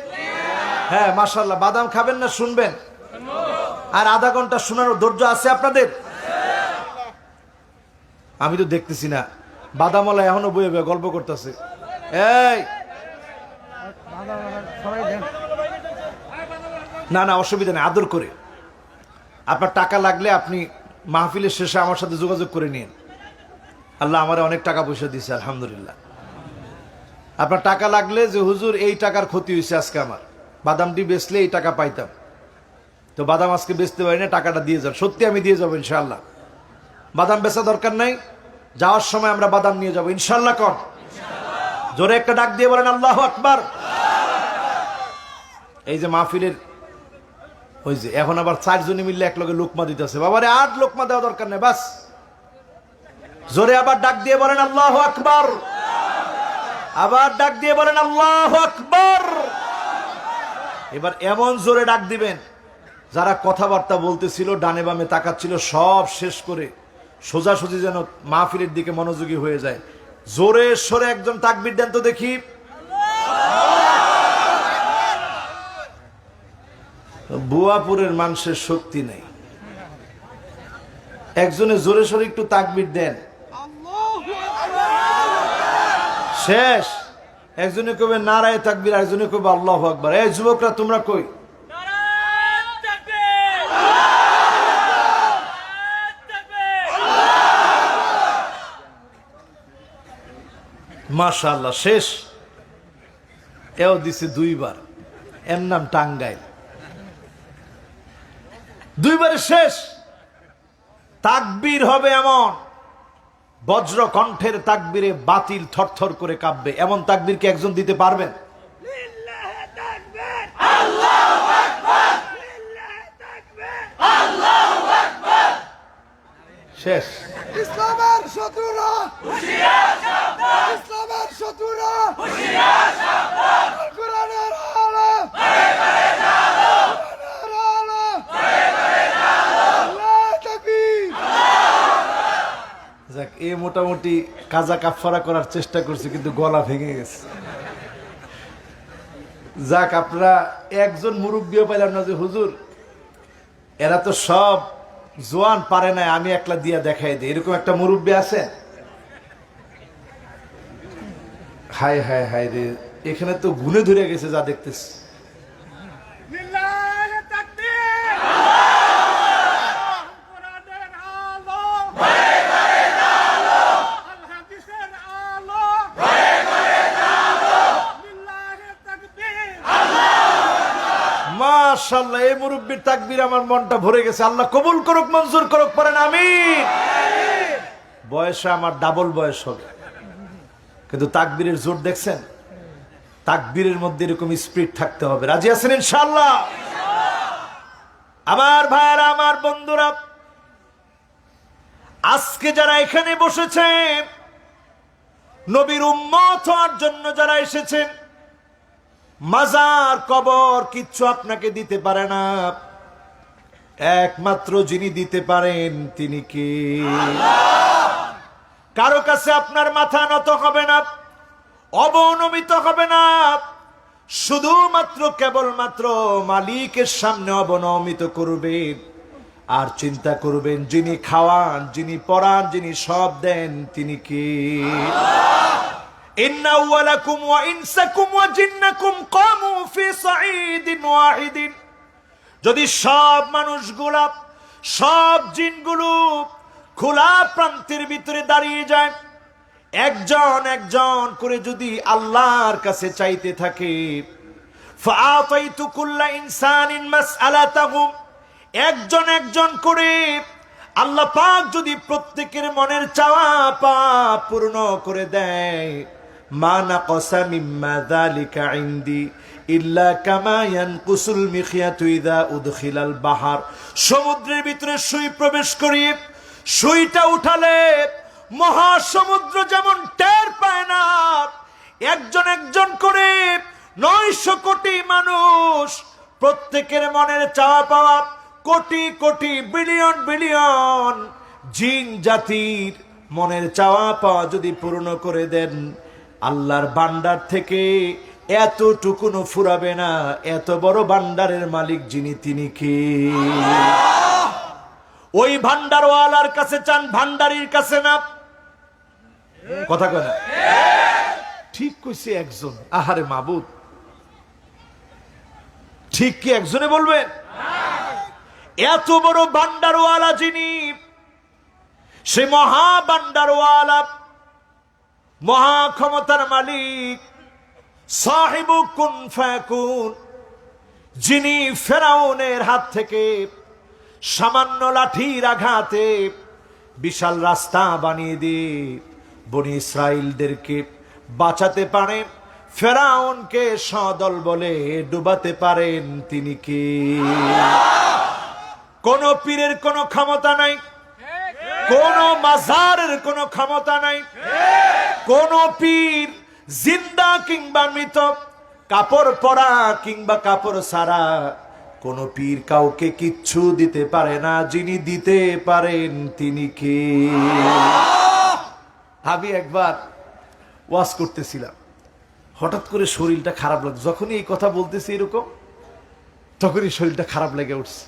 হ্যাঁ মাশাআল্লাহ, বাদাম খাবেন না শুনবেন? আর আধা ঘন্টা শোনানোর ধৈর্য আছে আপনাদের? আমি তো দেখতেছি না, বাদামওয়ালা এখনো বয়ে বয়ে গল্প করতেছে। এই না না, অসুবিধা নেই, আদর করে। আপনার টাকা লাগলে আপনি মাহফিলের শেষে আমার সাথে যোগাযোগ করে নিন। আল্লাহ আমার অনেক টাকা পয়সা দিয়েছে আলহামদুলিল্লাহ। আপনার টাকা লাগলে যে হুজুর এই টাকার ক্ষতি হয়েছে আজকে, আমার বাদামটি বেচলে এই টাকা পাইতাম, তো বাদাম আজকে বেচতে পারি না, টাকাটা দিয়ে যান। সত্যি আমি দিয়ে যাবো ইনশাআল্লাহ। বাদাম বেচা দরকার নাই, যাওয়ার সময় আমরা বাদাম নিয়ে যাবো ইনশাআল্লাহ। কর জোরে একটা ডাক দিয়ে বলেন আল্লাহু আকবার। এই যে মাহফিলের ওই যে এখন আবার 4 জনে মিললে এক লগে লোকমা দিতেছে। বাবারে 8 লোকমা দেওয়া দরকার নেই, বাস জোরে আবার ডাক দিয়ে বলেন আল্লাহু আকবার। আবার ডাক দিয়ে বলেন আল্লাহু আকবার। এবার এমন জোরে ডাক দিবেন যারা কথাবার্তা বলতেছিল, ডানে বামে তাকাচ্ছিল, সব শেষ করে সোজাসুজি যেন মাহফিলের দিকে মনোযোগী হয়ে যায়। জোরে সরে একজন তাকবীর দেন তো দেখি। বুয়াপুরের মানুষের শক্তি নেই, একজনে জোরে সরে একটু তাকবীর দেন। শেষ। একজনে কবে নারায়ে তাকবীর, একজনে কবে আল্লাহু আকবার। এই যুবকরা তোমরা কই? মাশাআল্লাহ, শেষ। এও দিছে 2 বার, এর নাম টাঙ্গাইল। 2 বারে শেষ। তাকবীর হবে এমন, বজ্র কণ্ঠের তাকবীরে বাতিল থরথর করে কাঁপবে। এমন তাকবীর কি একজন দিতে পারবেন? শেষ। ইসলামের শত্রুরা হুঁশিয়ার সাবধান, ইসলামের শত্রুরা হুঁশিয়ার সাবধান, কোরআনের আলো ঘরে ঘরে জ্বালো, কোরআনের আলো ঘরে ঘরে জ্বালো, আল্লাহু তাকবীর। যাক, এ মোটামুটি কাজা কাফারা করার চেষ্টা করছি, কিন্তু গলা ভেঙে গেছে। যাক, আপনারা একজন মুরব্বিও পাইলাম না যে হুজুর এরা তো সব জোয়ান পারে না, আমি একলা দিয়া দেখাই দিই, এরকম একটা মুরব্বী আছে? হায় হায় হায় রে, এখানে তো গুনে ধরে গেছে যা দেখতেছি। লিল্লাহি তাকবীর, কোরআনের আলো ঘরে ঘরে জ্বালো, আল হাদিসের আলো ঘরে ঘরে জ্বালো, লিল্লাহি তাকবীর। মাশাআল্লাহ, এই মুরব্বির তাকবীর আমার মনটা ভরে গেছে। আল্লাহ কবুল করুক, মঞ্জুর করুক, পড়েন আমিন। বয়সে আমার ডাবল বয়স হবে, কিন্তু তাকবীরের জোর দেখছেন? তাকবীরের মধ্যে এরকম স্পিরিট থাকতে হবে। রাজি আছেন ইনশাআল্লাহ? আমার ভাইরা, আমার বন্ধুরা, আজকে যারা এখানে বসেছেন, নবীর উম্মত হওয়ার জন্য যারা এসেছেন, মাজার কবর কিচ্ছু আপনাকে দিতে পারে না। একমাত্র যিনি দিতে পারেন তিনি কে? কারো কাছে আপনার মাথা নত হবে না, অবনমিত হবে না, শুধুমাত্র কেবলমাত্র মালিকের সামনে অবনমিত করবেন। আর চিন্তা করবেন যিনি খাওয়ান, যিনি পড়ান, যিনি সব দেন তিনি কে? ইন্না আউওয়ালাকুম ওয়া ইনসাকুম ওয়া জিন্নাকুম কামু ফি সাঈদিন ওয়াহিদিন। যদি সব মানুষগুলা, সব জিনগুলো খোলা প্রান্তের ভিতরে দাঁড়িয়ে যায়, একজন একজন করে যদি আল্লাহর কাছে চাইতে থাকে, ফাআতাইতু কুল্লা ইনসানিন মাসআলাতাহু, একজন একজন করে আল্লাহ পাক যদি প্রত্যেকের মনের চাওয়া পাওয়া পূর্ণ করে দেয়, মা নাকাসা মিম্মা যালিকা ইনদি ইল্লা কামা ইয়ানকুসুল মিখিয়াতু ইযা উদখিলাল বাহার। সমুদ্রের ভিতরে সুই প্রবেশ করিয়ে সুইটা উঠালে মহাসমুদ্র যেমন টের পায় না, একজন একজন করে 900 কোটি মানুষ প্রত্যেকের মনের চাওয়া পাওয়া, কোটি কোটি বিলিয়ন বিলিয়ন জিন জাতির মনের চাওয়া পাওয়া যদি পূর্ণ করে দেন, আল্লাহর ভান্ডার থেকে এতটুকুনো ফুরাবে না। এত বড় ভান্ডারের মালিক যিনি, তিনি কে? ওই ভান্ডারওয়ালার কাছে চান, ভান্ডারির কাছে না। কথা কয় না? ঠিক কইছে একজন। আহারে মাবুদ, ঠিক কি একজনে বলবেন? এত বড় ভান্ডারওয়ালা যিনি, সে মহা ভান্ডারওয়ালা, মহা ক্ষমতার মালিক, সাহিবু কুন ফায়াকুন, যিনি ফেরাউনের হাত থেকে সামান্য লাঠির আঘাতে বিশাল রাস্তা বানিয়ে দিয়ে বনি ইসরাইলদেরকে বাঁচাতে পারেন, ফেরাউনকে সদল বলে ডুবাতে পারেন, তিনি কে? কোন পীরের কোনো ক্ষমতা নাই, কোন মাজারের কোনো ক্ষমতা নাই। কোন পীর জিন্দা কিংবা মৃত, কাপড় পরা কিংবা কাপড় ছাড়া, কোন পীর কাউকে কিচ্ছু দিতে পারে না। যিনি দিতে পারেন, তিনি কে? আমি একবার ওয়াজ করতেছিলাম, হঠাৎ করে শরীরটা খারাপ লাগছে। যখনই এই কথা বলতেছি এরকম, তখনই শরীরটা খারাপ লেগে উঠছে।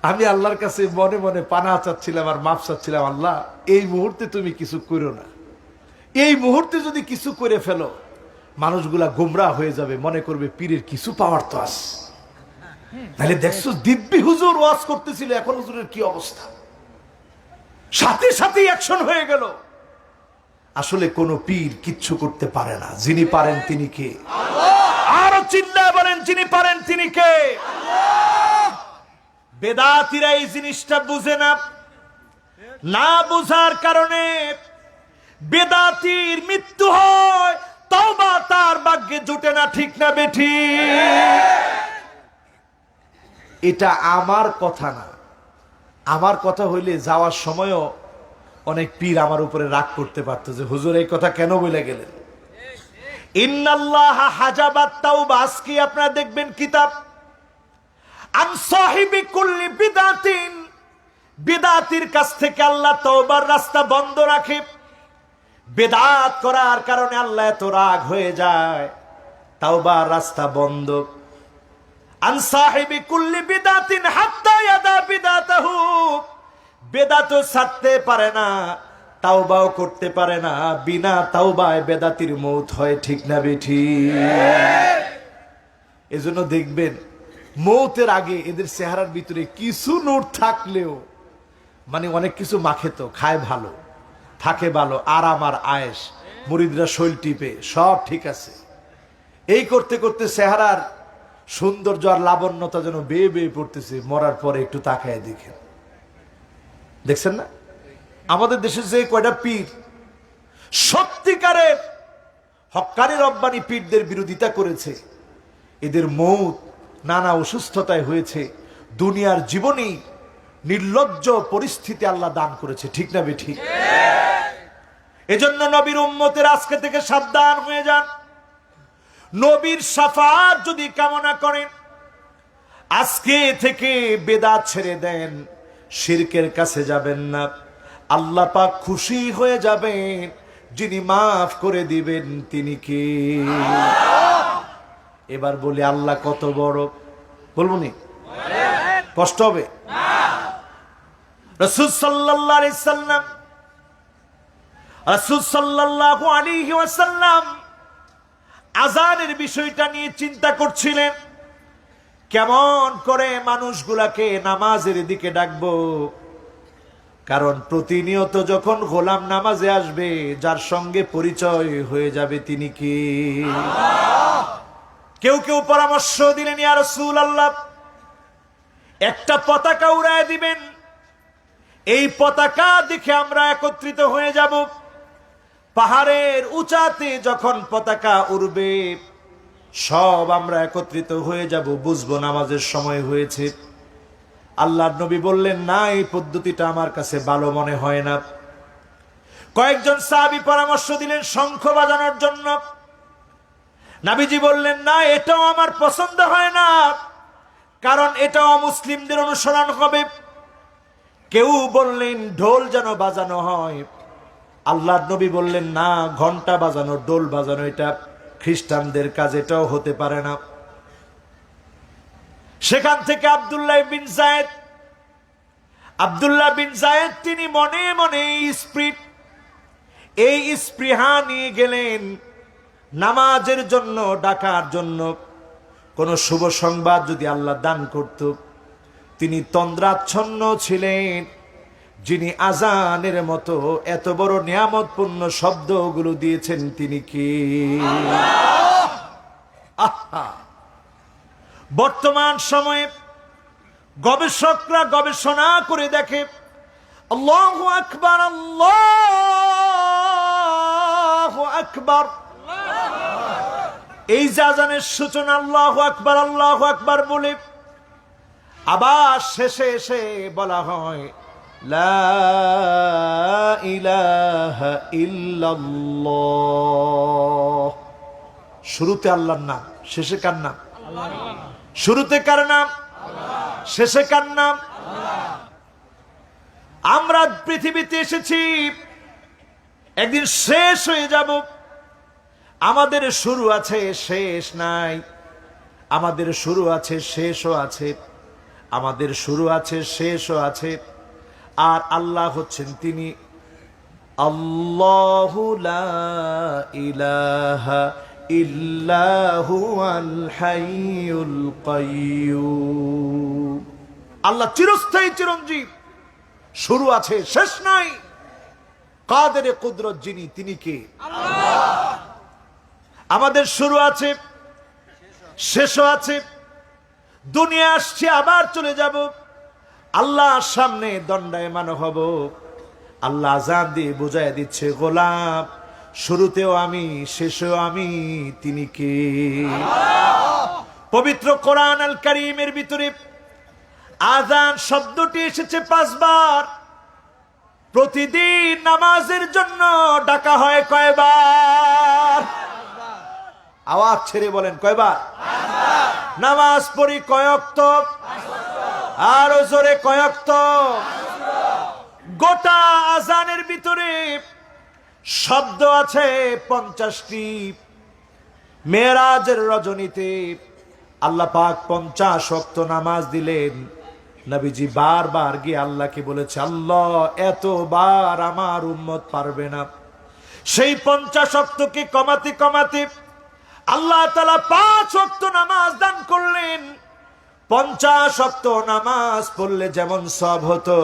আমি আল্লাহর কাছে মনে মনে পানা চাচ্ছিলাম আর মাপ চাচ্ছিলাম, আল্লাহ এই মুহূর্তে তুমি কিছু করো না। এই মুহূর্তে যদি কিছু করে ফেলো, মানুষগুলা গোমরা হয়ে যাবে, মনে করবে পীরের কিছু পাওয়ার তো আছে। তাহলে দেখছো দিব্যি হুজুর ওয়াজ করতেছিল, এখন হুজুরের কি অবস্থা, সাথে সাথে অ্যাকশন হয়ে গেল। আসলে কোন পীর কিচ্ছু করতে পারে না, যিনি পারেন তিনি কে? আরো চিল্লায় বলেন, যিনি পারেন তিনি কে? বেদাতিরা এই জিনিসটা বুঝে না, না বুঝার কারণে বেদাতির মৃত্যু হয়, তওবা তার ভাগ্যে জুটে না। ঠিক না বেঠি? এটা আমার কথা না। আমার কথা হইলে যাওয়ার সময়ও অনেক পীর আমার উপরে রাগ করতে পারতো যে হুজুর এই কথা কেন বলে গেলেন। ইন্নাল্লাহা হাজাবাত তাওবা, আজকে আপনারা দেখবেন কিতাব আন সাহিবি কুল্লি বিদাতিন, বিদাতির কাছ থেকে আল্লাহ তওবার রাস্তা বন্ধ রাখে। বেদাত করার কারণে আল্লাহ এত রাগ হয়ে যায়, তাওবার রাস্তা বন্ধ। আন সাহিবি কুল্লি বিদাতিন হাত্তা ইয়াদা বিদাতাহু, বেদাত ছাড়তে পারে না, তাওবাও করতে পারে না। বিনা তাওবায় বেদাতির মৌত হয়। ঠিক না বেঠি? এজন্য দেখবেন মৌতের আগে এদের চেহারার ভিতরে কিছু নোট থাকলেও, মানে অনেক কিছু মাখে, তো খায় ভালো, থাকে ভালো, আরাম আর আয়েশ, মুরিদরা শৈল টিপে, সব ঠিক আছে। এই করতে করতে চেহারার সৌন্দর্য আর লাবণ্যতা যেন বেয়ে বেয়ে পড়তেছে। মরার পরে একটু তাকায় দেখেন, দেখছেন না আমাদের দেশে যে কয়টা পীর সত্যিকারের হক্কানি রব্বানি পীরদের বিরোধিতা করেছে, এদের মৌত নানা অসুস্থতায় হয়েছে। দুনিয়ার জীবনেই নির্লজ্জ পরিস্থিতি আল্লাহ দান করেছে। ঠিক না বেঠি? এজন্য নবীর উম্মতের আজকে থেকে সাবধান হয়ে যান। নবীর শাফাআত যদি কামনা করেন, আজকে থেকে বেদাত ছেড়ে দেন, শিরকের কাছে যাবেন না। আল্লাহ পাক খুশি হয়ে যাবেন, যিনি মাফ করে দিবেন তিনি কে? এবার বলি আল্লাহ কত বড়, বলবো নি? কষ্ট হবে? রাসূল সাল্লাল্লাহু আলাইহি সাল্লাম রাসূল সাল্লাল্লাহু আলাইহি ওয়াসাল্লাম আযানের বিষয়টা নিয়ে চিন্তা করছিলেন, কেমন করে মানুষগুলাকে নামাজের দিকে ডাকবো। কারণ প্রতিনিয়ত যখন গোলাম নামাজে আসবে, যার সঙ্গে পরিচয় হয়ে যাবে তিনি কি। কেউ কেউ পরামর্শ দিলেন, ইয়া রাসূলুল্লাহ, একটা পতাকা উড়ায় দিবেন, এই পতাকা দেখে আমরা একত্রিত হয়ে যাব। পাহাড়ের উঁচাতে যখন পতাকা উড়বে, সব আমরা একত্রিত হয়ে যাব, বুঝবো নামাজের সময় হয়েছে। আল্লাহর নবী বললেন, না, এই পদ্ধতিটা আমার কাছে ভালো মনে হয় না। কয়েকজন সাহাবী পরামর্শ দিলেন শঙ্খ বাজানোর জন্য। নবীজি বললেন, না, এটাও আমার পছন্দ হয় না, কারণ এটাও মুসলিমদের অনুসরণ হবে। কেউ বললেন ঢোল যেন বাজানো হয়। আল্লাহর নবী বললেন, না, ঘন্টা বাজানো, ঢোল বাজানো এটা খ্রিস্টানদের কাজ, এটাও হতে পারে না। সেখান থেকে আব্দুল্লাহ বিন যায়েদ তিনি মনে মনে এই স্পৃহা নিয়ে গেলেন নামাজের জন্য, ডাকার জন্য। কোন শুভ সংবাদ যদি আল্লাহ দান করত, তিনি তন্দ্রাচ্ছন্ন ছিলেন। যিনি আজানের মতো এত বড় নিয়ামতপূর্ণ শব্দগুলো দিয়েছেন তিনি কি। বর্তমান সময়ে গবেষকরা গবেষণা করে দেখে, আল্লাহু আকবার, আল্লাহু আকবার, এই যে আজানের সূচনা আল্লাহু আকবার আল্লাহু আকবার বলে, আবার শেষে এসে বলা হয় লা ইলাহা ইল্লাল্লাহ। শুরুতে আল্লাহর নাম, শেষে কার নাম? শুরুতে কার নাম, শেষে কার নাম? আমরা পৃথিবীতে এসেছি, একদিন শেষ হয়ে যাব। আমাদের শুরু আছে, শেষ নাই। আমাদের শুরু আছে, শেষও আছে। আমাদের শুরু আছে, শেষও আছে। আর আল্লাহ হচ্ছেন তিনি আল্লাহু লা ইলাহা ইল্লাহু আল হাইয়ুল কাইয়্যুম। আল্লাহ চিরস্থায়ী, চিরঞ্জীব, শুরু আছে, শেষ নাই। কাদেরে কুদরত যিনি, তিনি কে? আল্লাহ। আমাদের শুরু আছে, শেষও আছে। দুনিয়া আসছে, আবার চলে যাব। আল্লাহর সামনে দণ্ডায়মান হব। আল্লাহ আযান দিয়ে বুঝায় দিচ্ছে, গোলাম, শুরুতেও আমি, শেষেও আমি, তিনি কে? পবিত্র কোরআন আল কারীমের ভিতরে আযান শব্দটি এসেছে 5 বার। প্রতিদিন নামাজের জন্য ডাকা হয় কয়বার? আওয়াজ ছেড়ে বলেন, কয়বার? নামাজ পড়ি কয় ওয়াক্ত? আরো জোরে, কয় ওয়াক্ত? গোটা আযানের ভিতরে শব্দ আছে 50টি। মেরাজের রজনীতে আল্লাহ পাক 50 ওয়াক্ত নামাজ দিলেন। নবীজি বারবার গিয়ে আল্লাহকে বলেছে, আল্লাহ, এতবার আমার উম্মত পারবে না। সেই 50 ওয়াক্তকে কমাতে কমাতে আল্লাহ তাআলা 5 ওয়াক্ত নামাজ দান করলেন। 50 ওয়াক্ত নামাজ পড়লে যেমন সওয়াব হতো,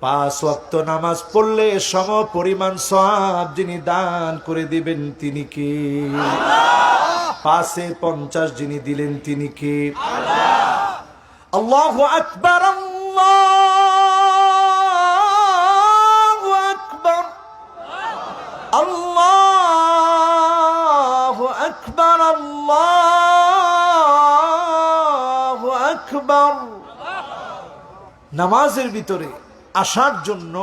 5 ওয়াক্ত নামাজ পড়লে সম পরিমাণ সওয়াব যিনি দান করে দিবেন তিনি কে? আল্লাহ। 5 এ 50 যিনি দিলেন তিনি কে? আল্লাহ। আল্লাহু আকবার, আল্লাহু আকবার, আল্লাহু আকবার, আল্লাহু আকবার। নামাজের ভিতরে আসার জন্য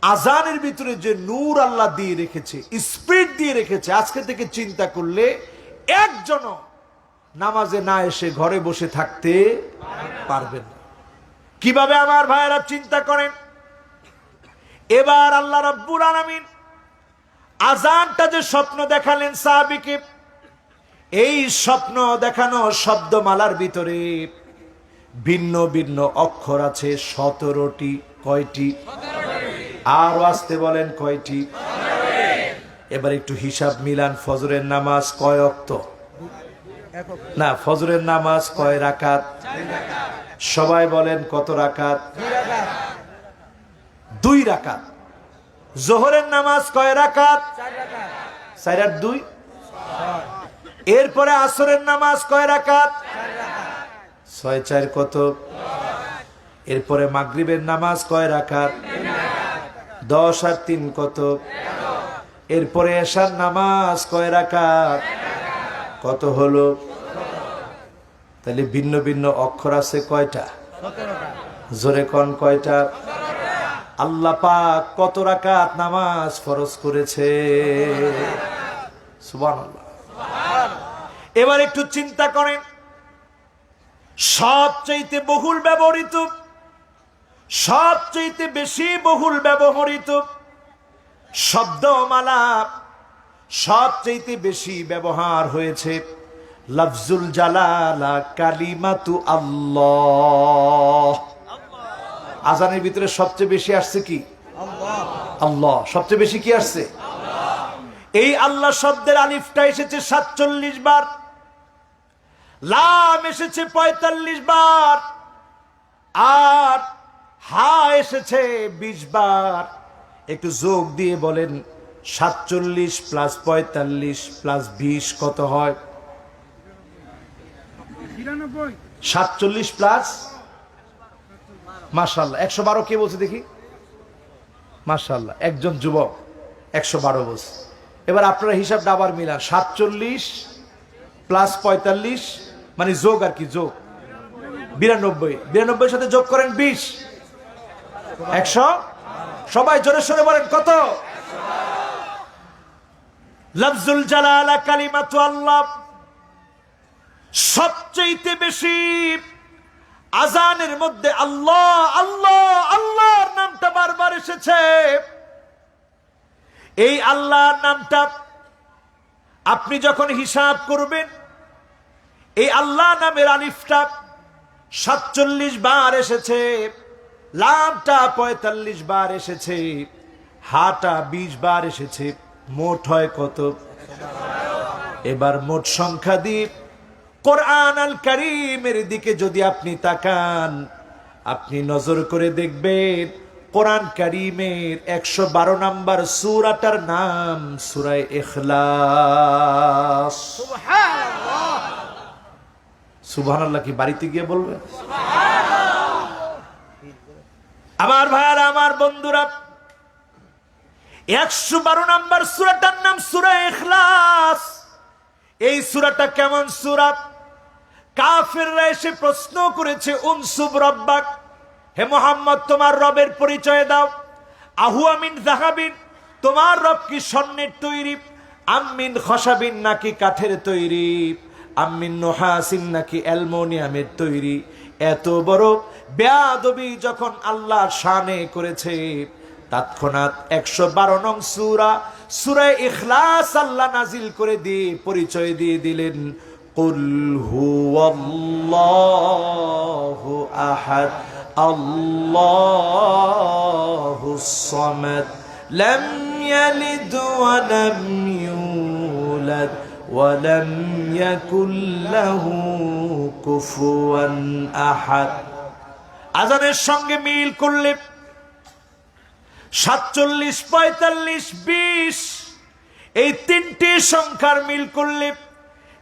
আযানের ভিতরে যে নূর আল্লাহ দিয়ে রেখেছে, স্পিড দিয়ে রেখেছে, আজকে থেকে চিন্তা করলে একজনও নামাজে না এসে ঘরে বসে থাকতে পারবেন না। কিভাবে আমার ভাইয়েরা চিন্তা করেন। এবার আল্লাহ রাব্বুল আলামিন আযানটা যে স্বপ্ন দেখালেন সাহাবীকে, এই স্বপ্ন দেখানো শব্দমালার ভিতরে ভিন্ন ভিন্ন অক্ষর আছে 17টি। কয়টি? আরো আসতে বলেন কয়টি? এবার একটু হিসাব মিলান। ফজরের নামাজ কয় ওয়াক্ত? না, ফজরের নামাজ কয় রাকাত? সবাই বলেন কত রাকাত? 2 রাকাত। জোহরের নামাজ কয় রাকাত? 4 আর 2 এরপরে আসরের নামাজ কয় রাকাত? 6 4 কত? এরপরে মাগরিবের নামাজ কয় রাকাত? 10 আর 3 কত? এরপরে এশার নামাজ কয় রাকাত? কত হলো? তাহলে ভিন্ন ভিন্ন অক্ষর আছে কয়টা? জোরে কোন কয়টা? আল্লাহ পাক কত রাকাত নামাজ ফরজ করেছে? সুবহানাল্লাহ। এবার একটু চিন্তা করেন, সবচেয়ে বহুল ব্যবহৃত, সবচেয়ে বেশি বহুল ব্যবহৃত শব্দমালা, সবচেয়ে বেশি ব্যবহার হয়েছে লফজুল জালালা কালিমাতু আল্লাহ। আজানের ভিতরে সবচেয়ে বেশি আসছে কি? আল্লাহ। সবচেয়ে বেশি কি আসছে? এই আল্লাহ শব্দের আলিফটা এসেছে 47 বার, লাম এসেছে 45 বার, আর হা এসেছে 20 বার। একটু যোগ দিয়ে বলেন 47 প্লাস 45 প্লাস 20 কত হয়? 47 প্লাস, মাশাআল্লাহ 112। কে বলছে দেখি? মাশাআল্লাহ, একজন যুবক 112 বলছে। এবার আপনারা হিসাবটা আবার মিলান। 47 প্লাস 45 মানে যোগ আর কি, যোগ 92। 92 সাথে যোগ করেন 20, 100। সবাই জোরে সোরে বলেন কত? লফজুল জালালা কালিমাতু আল্লাহ। সবচেয়ে বেশি আজানের মধ্যে আল্লাহ আল্লাহ আল্লাহর নামটা বারবার এসেছে। এই আল্লাহর নামটা আপনি যখন হিসাব করবেন, এই আল্লাহ নামের আলিফটা 47 বার এসেছে, লামটা 45 বার এসেছে, হাটা 20 বার এসেছে, মোট হয় কত? এবার মোট সংখ্যা দিয়ে কোরআন আল কারীমের দিকে যদি আপনি তাকান, আপনি নজর করে দেখবেন কোরআন কারীমের 112 নম্বর সূরাটার নাম সূরা ইখলাস। সুবহানাল্লাহ। সুবহানাল্লাহ কি বাড়িতে গিয়ে বলবেন? আমার ভাইরা, আমার বন্ধুরা, 112 নম্বর সূরাটার নাম সূরা ইখলাস। এই সূরাটা কেমন সূরা? কাফেররা এসে প্রশ্ন করেছে, উনসুব রব্বাক, হে মুহাম্মদ তোমার রবের পরিচয় দাও। আহুয়া মিন যাহাবিন, তোমার রব কি স্বর্ণের তৈরি? আমিন খসাবিন, নাকি কাঠের তৈরি? আমিন নুহাসিন, নাকি অ্যালুমিনিয়ামের তৈরি? এত বড় বেয়াদবি যখন আল্লাহর শানে করেছে, তৎক্ষণাৎ 112 নং সূরা সূরা ইখলাস আল্লাহ নাজিল করে দিয়ে পরিচয় দিয়ে দিলেন, কুল হুয়াল্লাহু আহাদ আল্লাহুস সামাদ লাম ইয়ালিদ ওয়া লাম ইউলাদ ওয়া লাম ইয়াকুল লাহু কুফুয়ান আহাদ। আজানের সঙ্গে মিল করলে 47, 45, 20 এই তিনটি সংখ্যার মিল করলে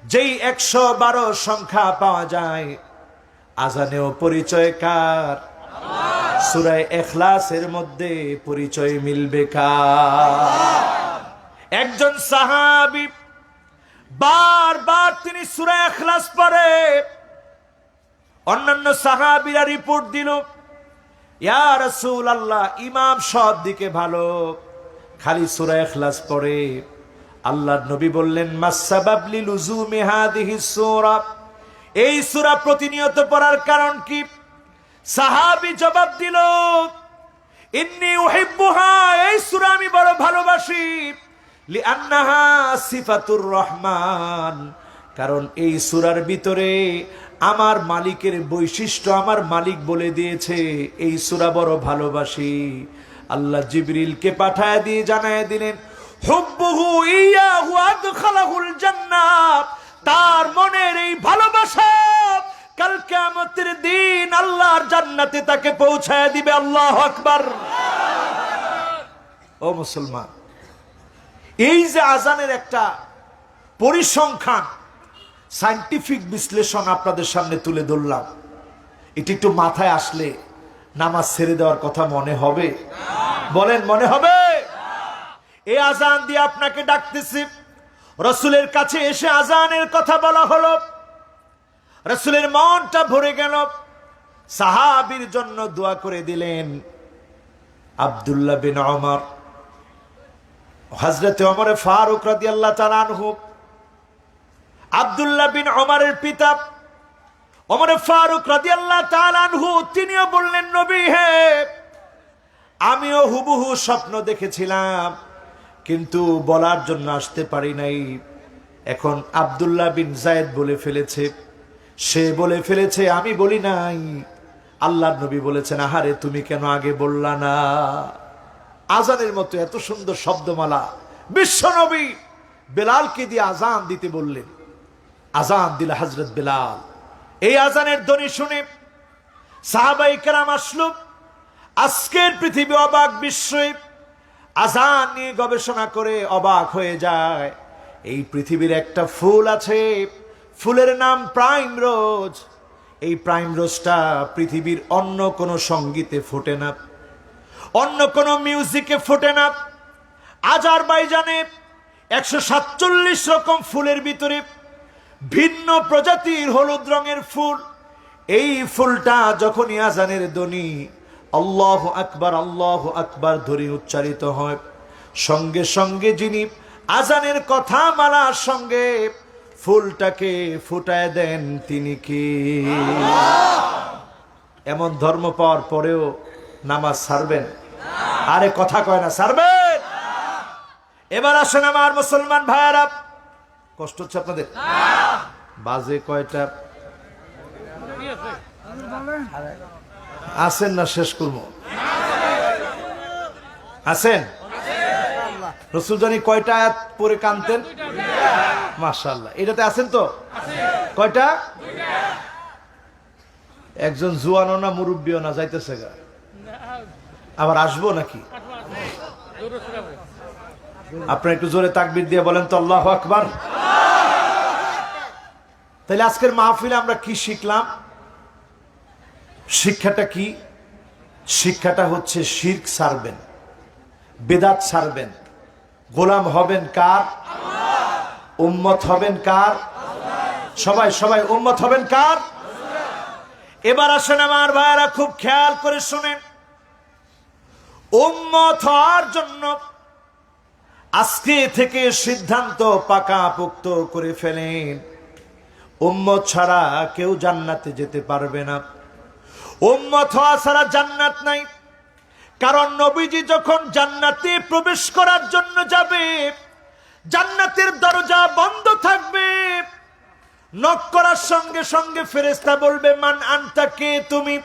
যেই 112 সংখ্যা পাওয়া যায়, আজানেও পরিচয় কার? সূরা ইখলাসের মধ্যে পরিচয় মিলবে কার? একজন সাহাবী বারবার তিনি সূরা ইখলাস পড়ে, অন্যান্য সাহাবীরা রিপোর্ট দিল, ইয়া রাসূলুল্লাহ, ইমাম সব দিকে ভালো, খালি সূরা ইখলাস পড়ে। আল্লাহর নবী বললেন, মাসসাবাব লিলুজুমি হাদিহিস সূরা, এই সূরা প্রতিনিয়ত পড়ার কারণ কি? সাহাবী জবাব দিল, ইন্নী উহিব্বুহা, এই সূরা আমি বড় ভালোবাসি, লিআন্নাহা সিফাতুর রহমান, কারণ এই সূরার ভিতরে আমার মালিকের বৈশিষ্ট্য আমার মালিক বলে দিয়েছে, এই সূরা বড় ভালোবাসি। আল্লাহ জিবরিলকে পাঠায় দিয়ে জানায় দিলেন, হুব্বুহু ইয়াহু আদখালাহুল জান্নাহ, তার মনের এই ভালোবাসা কাল কিয়ামতের দিন আল্লাহর জান্নাতে তাকে পৌঁছায় দিবে। আল্লাহু আকবার। ও মুসলমান, এই যে আজানের একটা পরিসংখ্যান, সায়েন্টিফিক বিশ্লেষণ আপনাদের সামনে তুলে ধরলাম, এটি একটু মাথায় আসলে নামাজ ছেড়ে দেওয়ার কথা মনে হবে? বলেন, মনে হবে? এই আজান দিয়ে আপনাকে ডাকতেছি, রাসূলের কাছে এসে আজানের কথা বলা হলো, রাসূলের মনটা ভরে গেল। সাহাবীর জন্য দোয়া করে দিলেন। আব্দুল্লাহ বিন ওমর, হযরত ওমর ফারুক রাদিয়াল্লাহু তাআলা আনহু, আব্দুল্লাহ বিন ওমরের পিতা ওমর ফারুক রাদিয়াল্লাহু তাআলা আনহু, তিনিও বললেন, নবী হে, আমিও হুবহু স্বপ্ন দেখেছিলাম, কিন্তু বলার জন্য আসতে পারি নাই। এখন আব্দুল্লাহ বিন যায়েদ বলে ফেলেছে, সে বলে ফেলেছে, আমি বলি নাই। আল্লাহর নবী বলেছেন, আহারে তুমি কেন আগে বললা না? আজানের মতো এত সুন্দর শব্দমালা বিশ্ব নবী বেলালকে দিয়ে আজান দিতে বললেন। আজান দিল হযরত বেলাল। এই আজানের ধ্বনি শুনে সাহাবায়ে কেরাম আসলো। আজকের পৃথিবী অবাক বিস্ময়ে আজান নিয়ে গবেষণা করে অবাক হয়ে যায়। এই পৃথিবীর একটা ফুল আছে, ফুলের নাম প্রাইম রোজ। এই প্রাইম রোজটা পৃথিবীর অন্য কোনো সঙ্গীতে ফোটে না, অন্য কোনো মিউজিকে ফোটে না। আজারবাইজানে 147 রকম ফুলের ভিতরে ভিন্ন প্রজাতির হলুদ রঙের ফুল। এই ফুলটা যখনই আজানের ধ্বনি আল্লাহু আকবার ধরে উচ্চারিত হয়, সঙ্গে সঙ্গে যিনি আজানের কথা মালার সঙ্গে ফুলটাকে ফুটায় দেন তিনি কি? এমন ধর্ম পাওয়ার পরেও নামাজ ছাড়বেন? আরে কথা কয় না, ছাড়বেন? এবার আসেন আমার মুসলমান ভাইয়ারা, কষ্ট হচ্ছে আপনাদের? বাজে কয়টা? আছেন না? শেষ করবো। আছেন? রাসূল জানি কয়টা আয়াত পড়ে কানতেন? মাশাআল্লাহ। এটাতে আছেন তো? কয়টা? একজন জুয়ানও না মুরব্বিও না, যাইতেছে গা। আবার আসবো নাকি? আপনারা একটু জোরে তাকবীর দিয়ে বলেন তো আল্লাহু আকবার। তাহলে আজকের মাহফিলে আমরা কি শিখলাম? শিক্ষাটা কি? শিক্ষাটা হচ্ছে শিরক ছাড়বেন, বেদাত ছাড়বেন, গোলাম হবেন কার? উম্মত হবেন কার? সবাই সবাই উম্মত হবেন কার? এবার আসেন আমার ভাইরা, খুব খেয়াল করে শুনেন। উম্মত হওয়ার জন্য আজকে থেকে সিদ্ধান্ত পাকাপোক্ত করে ফেলেন, উম্মত ছাড়া কেউ জান্নাতে যেতে পারবে না। উম্মত হওয়া ছাড়া জান্নাত নাই। কারণ নবীজি যখন জান্নাতে প্রবেশ করার জন্য যাবে, জান্নাতের দরজা বন্ধ থাকবে। নক করার সঙ্গে সঙ্গে ফেরেশতা বলবে, মান আনতা, কে তুমি?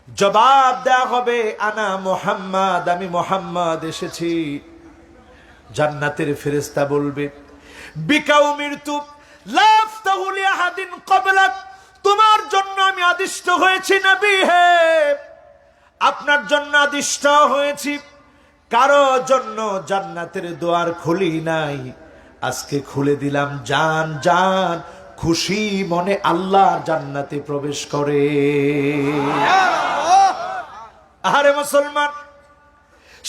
জবাব দেয়া হবে, আনা মুহাম্মদ, আমি মুহাম্মদ এসেছি। জান্নাতের ফেরেশতা বলবে, বিকাউমিরতু লা আফতাহু লিআহাদিন ক্বাবলাক, তোমার জন্য আমি আদিষ্ট হয়েছি নবী হে, আপনার জন্য আদিষ্ট হয়েছি, কারো জন্য জান্নাতের দুয়ার খুলি নাই, আজকে খুলে দিলাম। জান জান খুশি মনে আল্লাহর জান্নাতে প্রবেশ করে। আরে মুসলমান,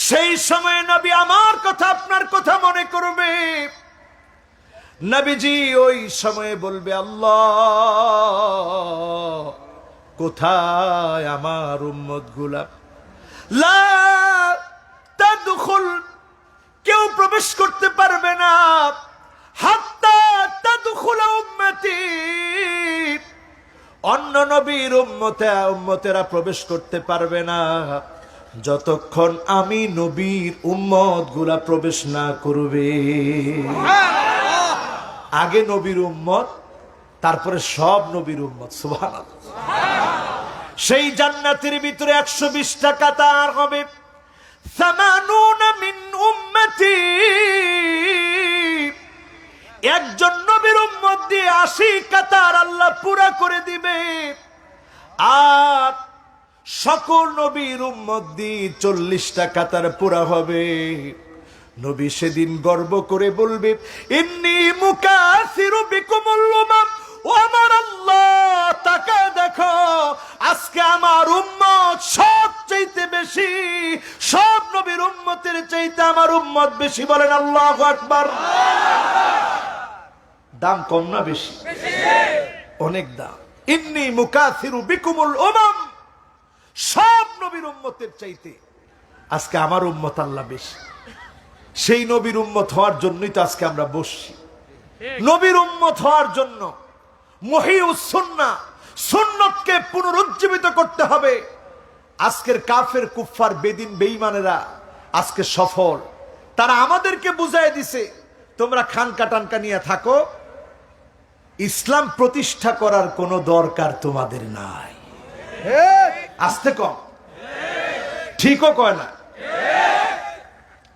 সেই সময় নবী আমার কথা আপনার কথা মনে করবে। নবীজি ওই সময়ে বলবে, আল্লাহ কোথায় আমার উম্মত গুলা? লা তাদখুল, কেউ প্রবেশ করতে পারবে না, হাত্তা তাদখুল উম্মতি, অন্য নবীর উম্মতেরা প্রবেশ করতে পারবে না যতক্ষণ আমি নবীর উম্মত গুলা প্রবেশ না করবে। আগে নবীর উম্মত, তারপরে সব নবীর উম্মত। সুবহানাল্লাহ। সেই জান্নাতের ভিতরে 120টা কাতার হবে, সামানুনা মিন উম্মতি, একজন নবীর উম্মত দিয়ে 80 কাতার আল্লাহ পুরা করে দিবে, আর সকল নবীর উম্মত দিয়ে 40টা কাতার পুরা হবে। নবী সেদিন গর্ব করে বলবে, ইন্নী মুকাসিরু বিকুমুল উমাম, ও আমার আল্লাহ তাকে দেখো, আজকে আমার উম্মত সব চাইতে বেশি, সব নবীর উম্মতের চাইতে আমার উম্মত বেশি। বলেন আল্লাহু আকবার। দাম কম না বেশি? অনেক দাম। ইন্নী মুকাসিরু বিকুমুল উমাম, সব নবীর উম্মতের চাইতে আজকে আমার উম্মত আল্লাহ বেশি। সেই নবীর উম্মত হওয়ার জন্যই তো আজকে আমরা বসছি। নবীর উম্মত হওয়ার জন্য মহিউস সুন্নাহ, সুন্নতকে পুনরুজ্জীবিত করতে হবে। আজকের কাফের কুফফার বেদিন বেঈমানেরা আজকে সফল। তারা আমাদেরকে বুঝায় দিছে, তোমরা খানকা টানকা নিয়ে থাকো, ইসলাম প্রতিষ্ঠা করার কোনো দরকার তোমাদের নাই। আসতে কম, ঠিকও কয় না।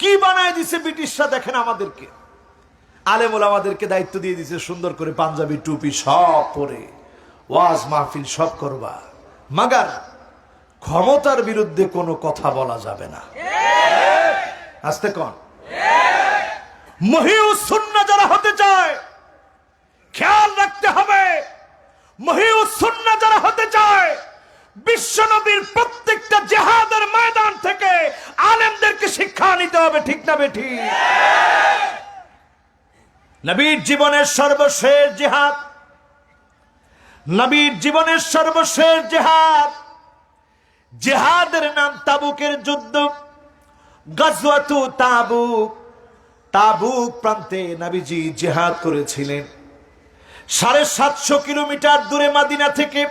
কি বানায় দিছে ব্রিটিশরা দেখেন আমাদেরকে। আলেমুল আমাদেরকে দায়িত্ব দিয়ে দিছে সুন্দর করে পাঞ্জাবি টুপি সব পরে ওয়াজ মাহফিল সব করবা, মাগার ক্ষমতার বিরুদ্ধে কোনো কথা বলা যাবে না। আসতে কন। মহিউস সুন্নাহ যারা হতে চায় খেয়াল রাখতে হবে, মহিউস সুন্নাহ যারা হতে চায় বিশ্বনবীর প্রত্যেকটা জিহাদের ময়দান থেকে আলেমদেরকে শিক্ষা নিতে হবে। ঠিক না বেঠিক? নবীর জীবনের সর্বশেষ জিহাদ, নবীর জীবনের সর্বশেষ জিহাদ, জিহাদের নাম তাবুকের যুদ্ধ, গজওয়াতু তাবুক। তাবুক প্রান্তে নবীজি জিহাদ করেছিলেন। 750 কিলোমিটার দূরে মদিনা থেকে।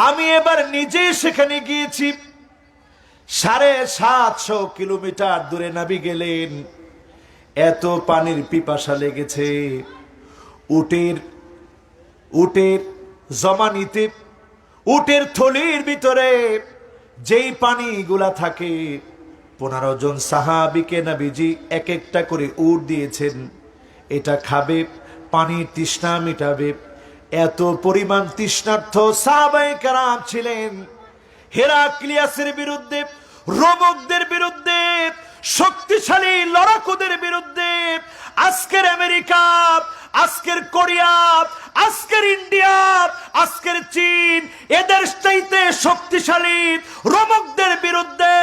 আমি এবার নিজে সেখানে গিয়েছি। 750 কিলোমিটার দূরে নবী গেলেন। এত পানির পিপাসা লেগেছে, উটের জমানিতে, উটের থলির ভিতরে যেই পানিগুলা থাকে, 15 জন সাহাবীকে নবীজি এক একটা করে উট দিয়েছেন, এটা খাবে, পানির তৃষ্ণা মিটাবে। এত পরিমাণ তৃষ্ণার্থ সাহাবায়ে কেরাম ছিলেন। হেরাক্লিয়াসের বিরুদ্ধে, রোমকদের বিরুদ্ধে, শক্তিশালী লড়াকুদের বিরুদ্ধে আজকের আমেরিকা, আজকের কোরিয়া, আজকের ইন্ডিয়া, আজকের চীন, এদের চাইতে শক্তিশালী রোমকদের বিরুদ্ধে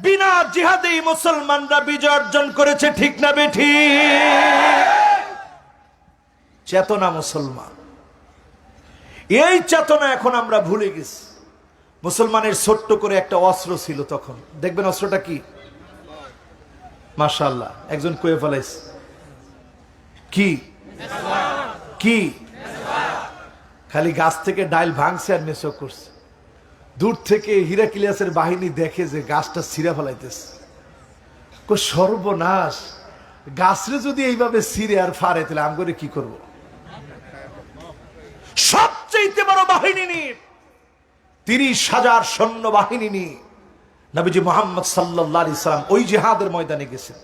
বিনা জিহাদে মুসলমানরা বিজয় অর্জন করেছে। ঠিক না বেঠিক? চেতনা মুসলমান, এই চেতনা এখন আমরা ভুলে গেছি। মুসলমানের ছোট্ট করে একটা অস্ত্র ছিল তখন, দেখবেন অস্ত্রটা কি? মাশাআল্লাহ, একজন কয়ে ফেলাইছে। কি কি? খালি গাছ থেকে ডাইল ভাঙছে আর মেসক করছে। দূর থেকে হিরাক্লিয়াসের বাহিনী দেখে যে গাছটা ছিঁড়ে ফেলাইতেছে। সর্বনাশ, গাছরে যদি এইভাবে ছিঁড়ে আর ফাড়ে তাহলে আম করে কি করবো? সবচেয়ে বড় বাহিনী নিয়ে, 30,000 সৈন্য বাহিনী নিয়ে নবীজি মুহাম্মদ সাল্লাল্লাহু আলাইহি সাল্লাম ওই জিহাদের ময়দানে গেছেন।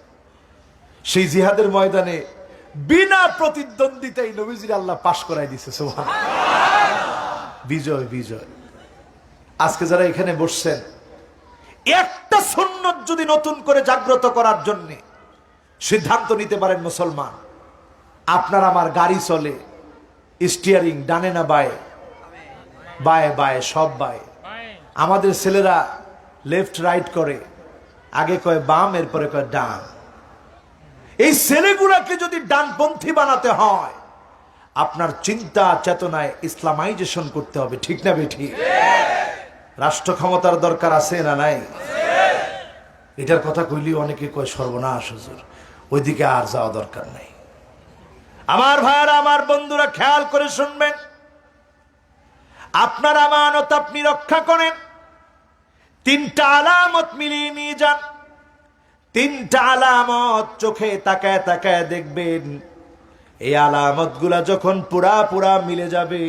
সেই জিহাদের ময়দানে বিনা প্রতিদ্বন্দ্বিতায় নবীজির আল্লাহ পাশ করাই দিয়েছে। সুবহানাল্লাহ। বিজয় বিজয়। আজকে যারা এখানে বসছেন, একটা সুন্নত যদি নতুন করে জাগ্রত করার জন্য সিদ্ধান্ত নিতে পারেন মুসলমান, আপনার আমার গাড়ি চলে স্টিয়ারিং ডানে না বায়ে? বায়ে বায়ে, সব বায়ে। আমাদের ছেলেরা লেফট রাইট করে, আগে কয় বাম, এরপরে কয় ডান। এই ছেলেগুলাকে যদি ডানপন্থী বানাতে হয়, আপনার চিন্তা চেতনায় ইসলামাইজেশন করতে হবে। ঠিক না বেঠিক? রাষ্ট্র ক্ষমতার দরকার আছে না নাই? এটার কথা কইলি অনেকে কয় সর্বনাশ হুজুর, ওইদিকে আর যাওয়া দরকার নাই। আমার ভাইরা, আমার বন্ধুরা, খেয়াল করে শুনবেন। আপনার আমানত আপনি রক্ষা করেন, 3টা আলামত মিলিয়ে নিয়ে যান। 3টা আলামত চোখে তাকায় তাকায় দেখবেন। এই আলামত গুলা যখন পুরা মিলে যাবে,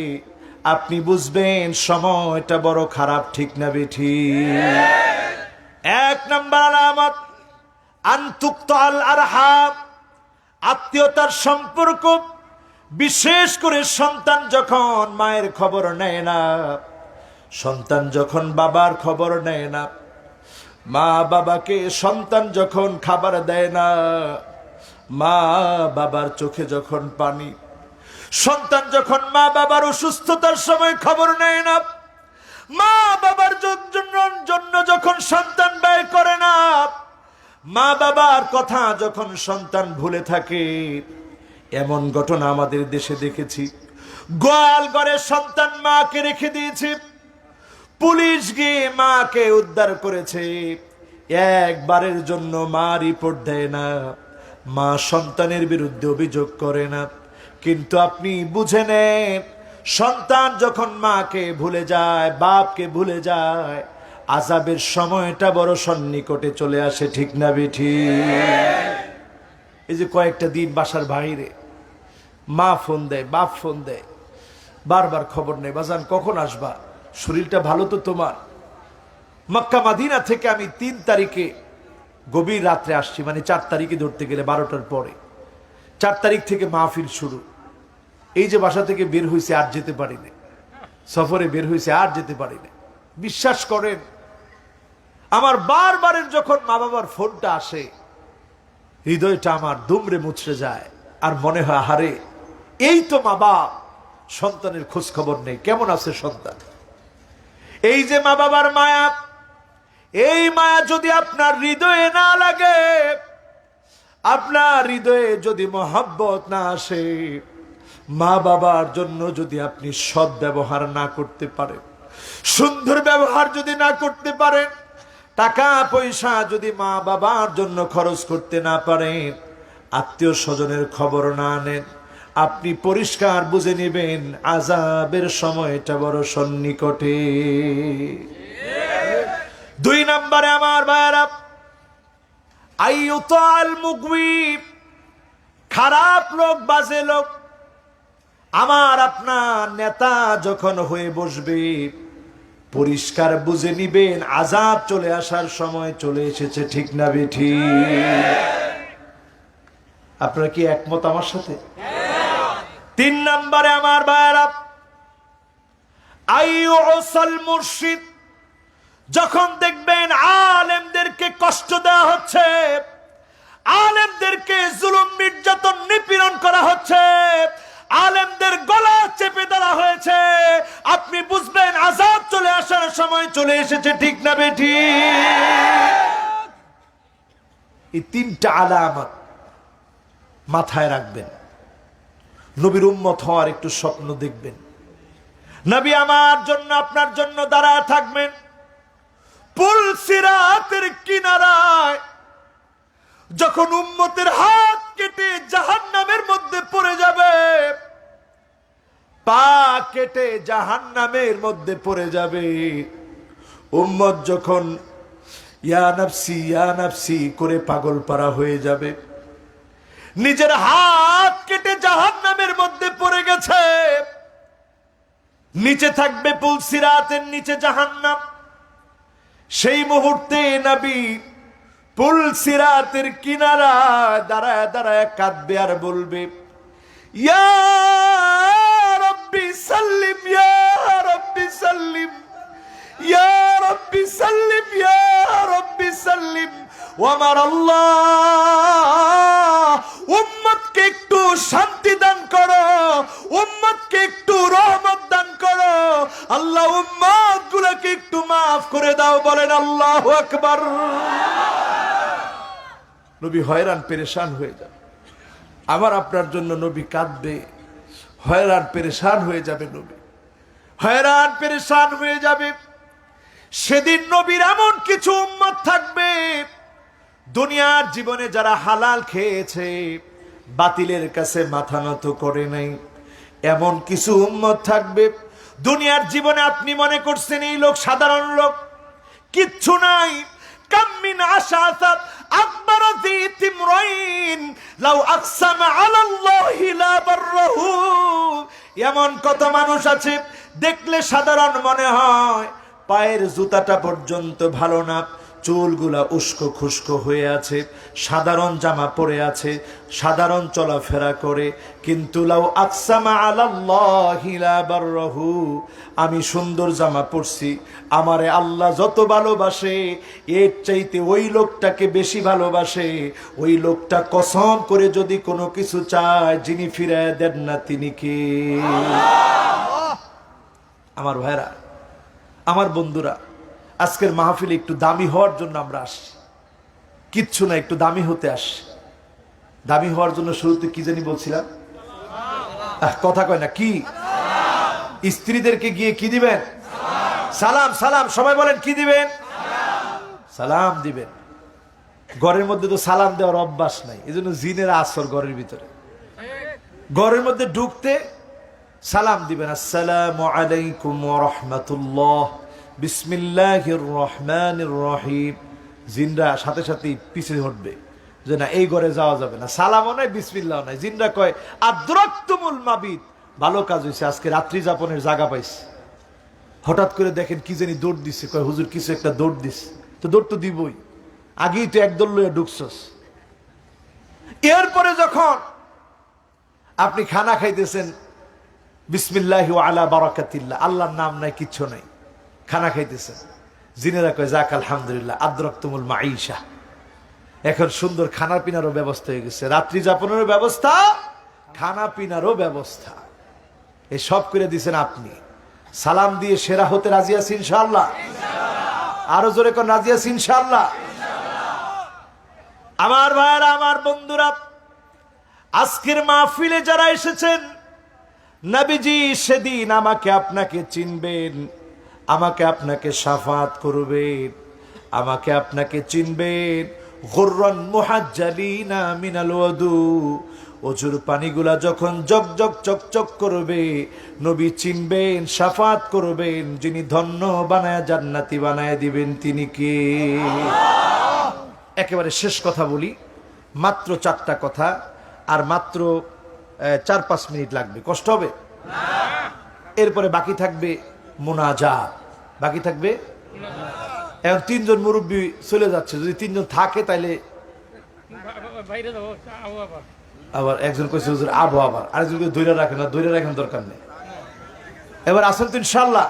আপনি বুঝবেন সময়টা বড় খারাপ। ঠিক না বেঠিক? এক নাম্বার আলামত আনতুক্তাল আরহাম, আত্মীয়তার সম্পর্ক, বিশেষ করে সন্তান যখন মায়ের খবর নেয় না, সন্তান যখন বাবার খবর নেয় না, মা বাবাকে সন্তান যখন খাবার দেয় না, মা বাবার চোখে যখন পানি, সন্তান যখন মা বাবার অসুস্থতার সময় খবর নেয় না, মা বাবার জন্য যখন সন্তান ব্যয় করে না, মা বাবার কথা যখন সন্তান ভুলে থাকে, এমন ঘটনা আমাদের দেশে দেখেছি। গোয়াল ঘরে সন্তান মাকে রেখে দিয়েছে, পুলিশ গিয়ে মাকে উদ্ধার করেছে, একবারের জন্য মা রিপোর্ট দেয় না, মা সন্তানের বিরুদ্ধে অভিযোগ করে না। কিন্তু আপনি বুঝে নেন, সন্তান যখন মাকে ভুলে যায়, বাপকে ভুলে যায়, আযাবের সময়টা বড় সন্নিকটে চলে আসে, ঠিক না বেঠি? এই যে কয়েকটা দিন বাসার বাইরে মা ফোন দেয়, বাপ ফোন দেয়, বারবার খবর নেই, বাজান কখন আসবা, শরীরটা ভালো তো তোমার? মক্কা মাদিনা থেকে আমি 3 তারিখে গভীর রাত্রে আসছি, মানে 4 তারিখে ধরতে গেলে 12টার পরে, 4 তারিখ থেকে মাহফিল শুরু। এই যে বাসা থেকে বের হয়েছে আর যেতে পারিনি, সফরে বের হয়েছে আর যেতে পারিনি। বিশ্বাস করেন, আমার বারবারের যখন মা বাবার ফোনটা আসে, হৃদয়টা আমার দুমড়ে মুচড়ে যায়, আর মনে হয় হারে, এই তো মা বাপ, সন্তানের খোঁজ খবর নেই, কেমন আছে সন্তান। এই যে মা বাবার মায়া, এই মায়া যদি আপনার হৃদয়ে না লাগে, আপনার হৃদয়ে যদি মহব্বত না আসে, মা বাবার জন্য যদি আপনি সৎ ব্যবহার না করতে পারেন, সুন্দর ব্যবহার যদি না করতে পারেন, টাকা পয়সা যদি মা বাবার জন্য খরচ করতে না পারেন, আত্মীয় স্বজনের খবর না নেন, আপনি পরিষ্কার বুঝে নেবেন আযাবের সময়টা বড় সন্নিকটে। 2 নম্বরে আমার ভাইরা, আইয়ুতাল মুগবি, খারাপ লোক, বাজে লোক আমার আপনার নেতা যখন হয়ে বসবে, পরিষ্কার বুঝে নিবেন আযাব চলে আসার সময় চলে এসেছে, ঠিক না বেঠি? আপনারা কি একমত আমার সাথে? 3 নম্বরে আমার ভাইরা, আইয়ুসাল মুর্শিদ, যখন দেখবেন আলেমদেরকে কষ্ট দেওয়া হচ্ছে, আলেমদেরকে জুলুম নির্যাতন নিপীড়ন করা হচ্ছে, আলেমদের গলা চেপে ধরা হয়েছে, আপনি বুঝবেন আযাব চলে আসার সময় চলে এসেছে, ঠিক না বেঠি? এই 3টা আলামত মাথায় রাখবেন। নবীর উম্মত হওয়ার একটু স্বপ্ন দেখবেন, নবী আমার জন্য আপনার জন্য দাঁড়ায় থাকবেন পুল সিরাতের কিনারায়। যখন উম্মতের হাত কেটে জাহান্নামের মধ্যে পড়ে যাবে, পা কেটে জাহান্নামের মধ্যে পড়ে যাবে, উম্মত যখন ইয়া নাফসি করে পাগল পারা হয়ে যাবে, নিজের হাত কেটে জাহান্নামের মধ্যে পড়ে গেছে, নিচে থাকবে পুল সিরাতের নিচে জাহান্নাম। সেই মুহূর্তে নবী পুল সিরাতের কিনারা দাঁড়ায় দাঁড়ায় কাঁদবে আর বলবে, ইয়া রাব্বি সাল্লিম, ইয়া রাব্বি সাল্লিম, ইয়া রাব্বি সাল্লিম, ইয়া রাব্বি সাল্লিম। ও আমার আল্লাহ, উম্মতকে একটু শান্তি দান করো, উম্মতকে একটু রহমত দান করো, আল্লাহ উম্মত গুলোকে একটু মাফ করে দাও। বলেন আল্লাহু আকবার। নবী হয়রান পেরেশান হয়ে যাবে, আমার আপনার জন্য নবী কাঁদবে, হয়রান পেরেশান হয়ে যাবে, নবী হয়রান পেরেশান হয়ে যাবে। সেদিন নবীর এমন কিছু উম্মত থাকবে, দুনিয়ার জীবনে যারা হালাল খেয়েছে, বাতিলের কাছে মাথা নত করে নাই, এমন কিছু উম্মত থাকবে দুনিয়ার জীবনে আপনি মনে করছেন এই লোক সাধারণ লোক, কিচ্ছু নাই। কামিন আশাসাত আকবার যিতিমরাইন লাউ আকসামা আলাল্লাহি লা বাররাহু। এমন কত মানুষ আছে দেখলে সাধারণ মনে হয়, পায়ের জুতাটা পর্যন্ত ভালো না, চুলগুলা উস্কো খুস্কো হয়ে আছে, সাধারণ জামা পরে আছে, সাধারণ চলাফেরা করে, কিন্তু লাউ আকসামা আলাল্লাহি লা বাররাহু, আমি সুন্দর জামা পরছি, আমারে আল্লাহ যত ভালোবাসে এর চাইতে ওই লোকটাকে বেশি ভালোবাসে। ওই লোকটা কসম করে যদি কোনো কিছু চায়, যিনি ফিরায় দেন না তিনি কে? আমার ভাইরা, আমার বন্ধুরা, আজকের মাহফিলে একটু দামি হওয়ার জন্য আমরা আসছি, কিচ্ছু না, একটু দামি হতে আসছি। দামি হওয়ার জন্য শুরুতে কি জানি বলছিলাম, কথা কয় না কি? স্ত্রীদেরকে গিয়ে কি দিবেন? সালাম। সালাম সবাই বলেন, কি দিবেন? সালাম দিবেন। ঘরের মধ্যে তো সালাম দেওয়ার অভ্যাস নাই, এই জন্য জিনের আসর ঘরের ভিতরে। ঘরের মধ্যে ঢুকতে সালাম দিবেন, আসসালামু আলাইকুম ওয়া রাহমাতুল্লাহ, বিসমিল্লাহির রহমানির রহিম। জিনরা সাথে সাথে পিছিয়ে হটবে যে না, এই ঘরে যাওয়া যাবে না, সালামও নাই, বিসমিল্লাহও নাই। জিনরা কয় আদ্রাকতুমুল মাবিত, ভালো কাজ হয়েছে, আজকে রাত্রি যাপনের জায়গা পাইছে। হঠাৎ করে দেখেন কি জানি দৌড় দিচ্ছে, কয় হুজুর কিছু একটা দৌড় দিচ্ছে। তো দৌড় তো দিবই, আগেই তো একদল লইয়া ঢুকছস। এরপরে যখন আপনি খানা খাইতেছেন, বিসমিল্লাহি ওয়া আলা বারাকাতিল্লাহ, আল্লাহর নাম নাই, কিচ্ছু নাই, খানা খাইতেছেন, জিনেরা কয় যাক আলহামদুলিল্লাহ আদ্রাকতুমুল মাঈশা, এখন সুন্দর খানা পিনারও ব্যবস্থা হয়ে গেছে, রাত্রি যাপনেরও ব্যবস্থা, খানা পিনারও ব্যবস্থা, এই সব করে দিয়েছেন আপনি। সালাম দিয়ে সেরা হতে রাজি আছি ইনশাআল্লাহ? আরো জোরে কোন রাজি আছি ইনশাআল্লাহ? আমার ভাইরা, আমার বন্ধুরা, আজকের মাহফিলে যারা এসেছেন, নবীজি সেদিন আমাকে আপনাকে চিনবেন, আমাকে আপনাকে শাফাত করবেন, আমাকে আপনাকে চিনবেন। গুররান মুহাজ্জালিনা মিনাল ওয়াদু, অজুর পানিগুলা যখন জগ জগ চকচক করবে, নবী চিনবেন, শাফাত করবেন, যিনি ধন্য বানায় জান্নাতি বানায় দিবেন তিনি কে? একেবারে শেষ কথা বলি, মাত্র 4টা কথা, আর মাত্র 4-5 মিনিট লাগবে, কষ্ট হবে? এরপরে বাকি থাকবে মুনাজাত, বাকি থাকবে। এখন 3 জন মুরব্বী চলে যাচ্ছে, যদি 3 জন থাকে তাইলে আবার একজন কইছে হুজুর আবু, আবার আরেকজন ধৈর্য রাখেন না, ধৈর্য রাখেন দরকার নেই। এবার আসেন তো ইনশাআল্লাহ,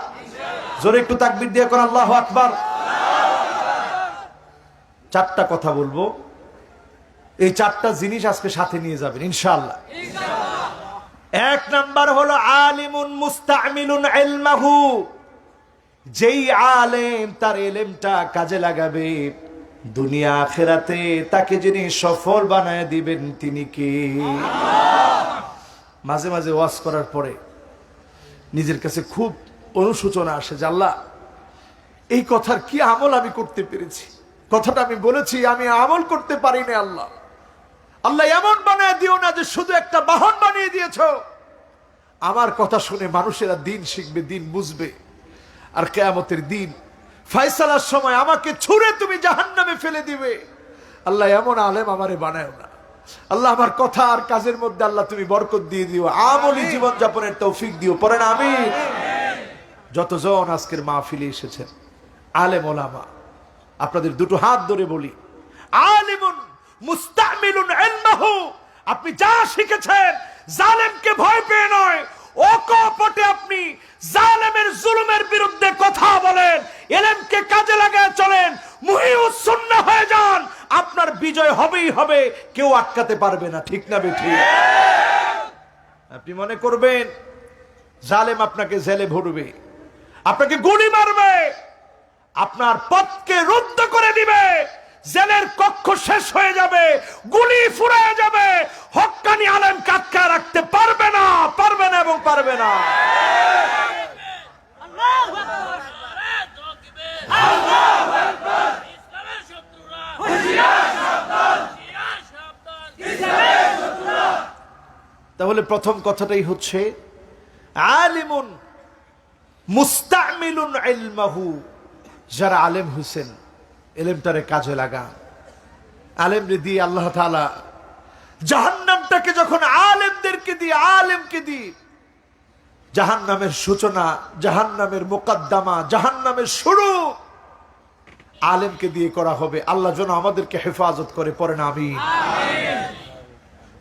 জোরে একটু তাকবীর দিয়ে কোন আল্লাহু আকবার। 4টা কথা বলবো, এই 4টা জিনিস আজকে সাথে নিয়ে যাবেন ইনশাআল্লাহ। 1 নাম্বার হলো আলিমুন মুস্তামিলুন ইলমাহু, যেই আলেম তার ইলমটা কাজে লাগাবে, দুনিয়া আখিরাতে তাকে যিনি সফল বানায় দিবেন তিনি কে? মাঝে মাঝে ওয়াজ করার পরে নিজের কাছে খুব অনুশোচনা আসে যে আল্লাহ, এই কথার কি আমল আমি করতে পেরেছি, কথাটা আমি বলেছি, আমি আমল করতে পারি না। আল্লাহ, আল্লাহ এমন বানায় দিও না যে শুধু একটা বাহন বানিয়ে দিয়েছো, আমার কথা শুনে মানুষেরা দিন শিখবে, দিন বুঝবে, আর কিয়ামতের দিন ফয়সালার সময় আমাকে ছুঁড়ে তুমি জাহান্নামে ফেলে দিবে। আল্লাহ এমন আলেম আমারে বানায়ো না। আল্লাহ আমার কথা আর কাজের মধ্যে আল্লাহ তুমি বরকত দিয়ে দিও, আমলি জীবন যাপনের তৌফিক দিও, পড়েন আমিন। যতজন আজকের মাহফিলে এসেছেন আলেম ওলামা, আপনাদের দুটো হাত ধরে বলি, আলিমুন মুস্তামিলুন ইলমাহু, আপনি যা শিখেছেন জালেমকে ভয় পেয়ে নয়, অকপটে আপনি জালেমের জুলুমের বিরুদ্ধে কথা বলেন, ইলমকে কাজে লাগায় চলেন, মুহিউস সুন্নাহ হয়ে যান, আপনার বিজয় হবেই হবে, কেউ আটকাতে পারবে না, ঠিক না বেঠি? আপনি মনে করবেন জালেম আপনাকে জেলে ভরবে, আপনাকে গুলি মারবে, আপনার পথকে রুদ্ধ করে দিবে, জেলের কক্ষ শেষ হয়ে যাবে, গুলি ফুরায় যাবে, হক্কানি আলেম আটকা রাখতে পারবে না, পারবে না এবং পারবে না। আল্লাহু আকবার, আল্লাহু আকবার, ইসলামের শত্রুরা হুঁশিয়ার, সাবধান, হুঁশিয়ার, সাবধান, ইসলামের শত্রুরা। তাহলে প্রথম কথাটাই হচ্ছে আলিমুন মুস্তামিলুন ইলমাহু, যারা আলেম হোসেন এলেমটারে কাজে লাগান। আলেমরে দিয়ে আল্লাহ তাআলা জাহান্নামটাকে যখন আলেমদেরকে দিয়ে, আলেমকে দিয়ে, জাহান্নামের সূচনা, জাহান্নামের মুকদ্দমা, জাহান্নামের শুরু আলেমকে দিয়ে করা হবে। আল্লাহ যেন আমাদেরকে হেফাজত করে, পড়েন আমিন।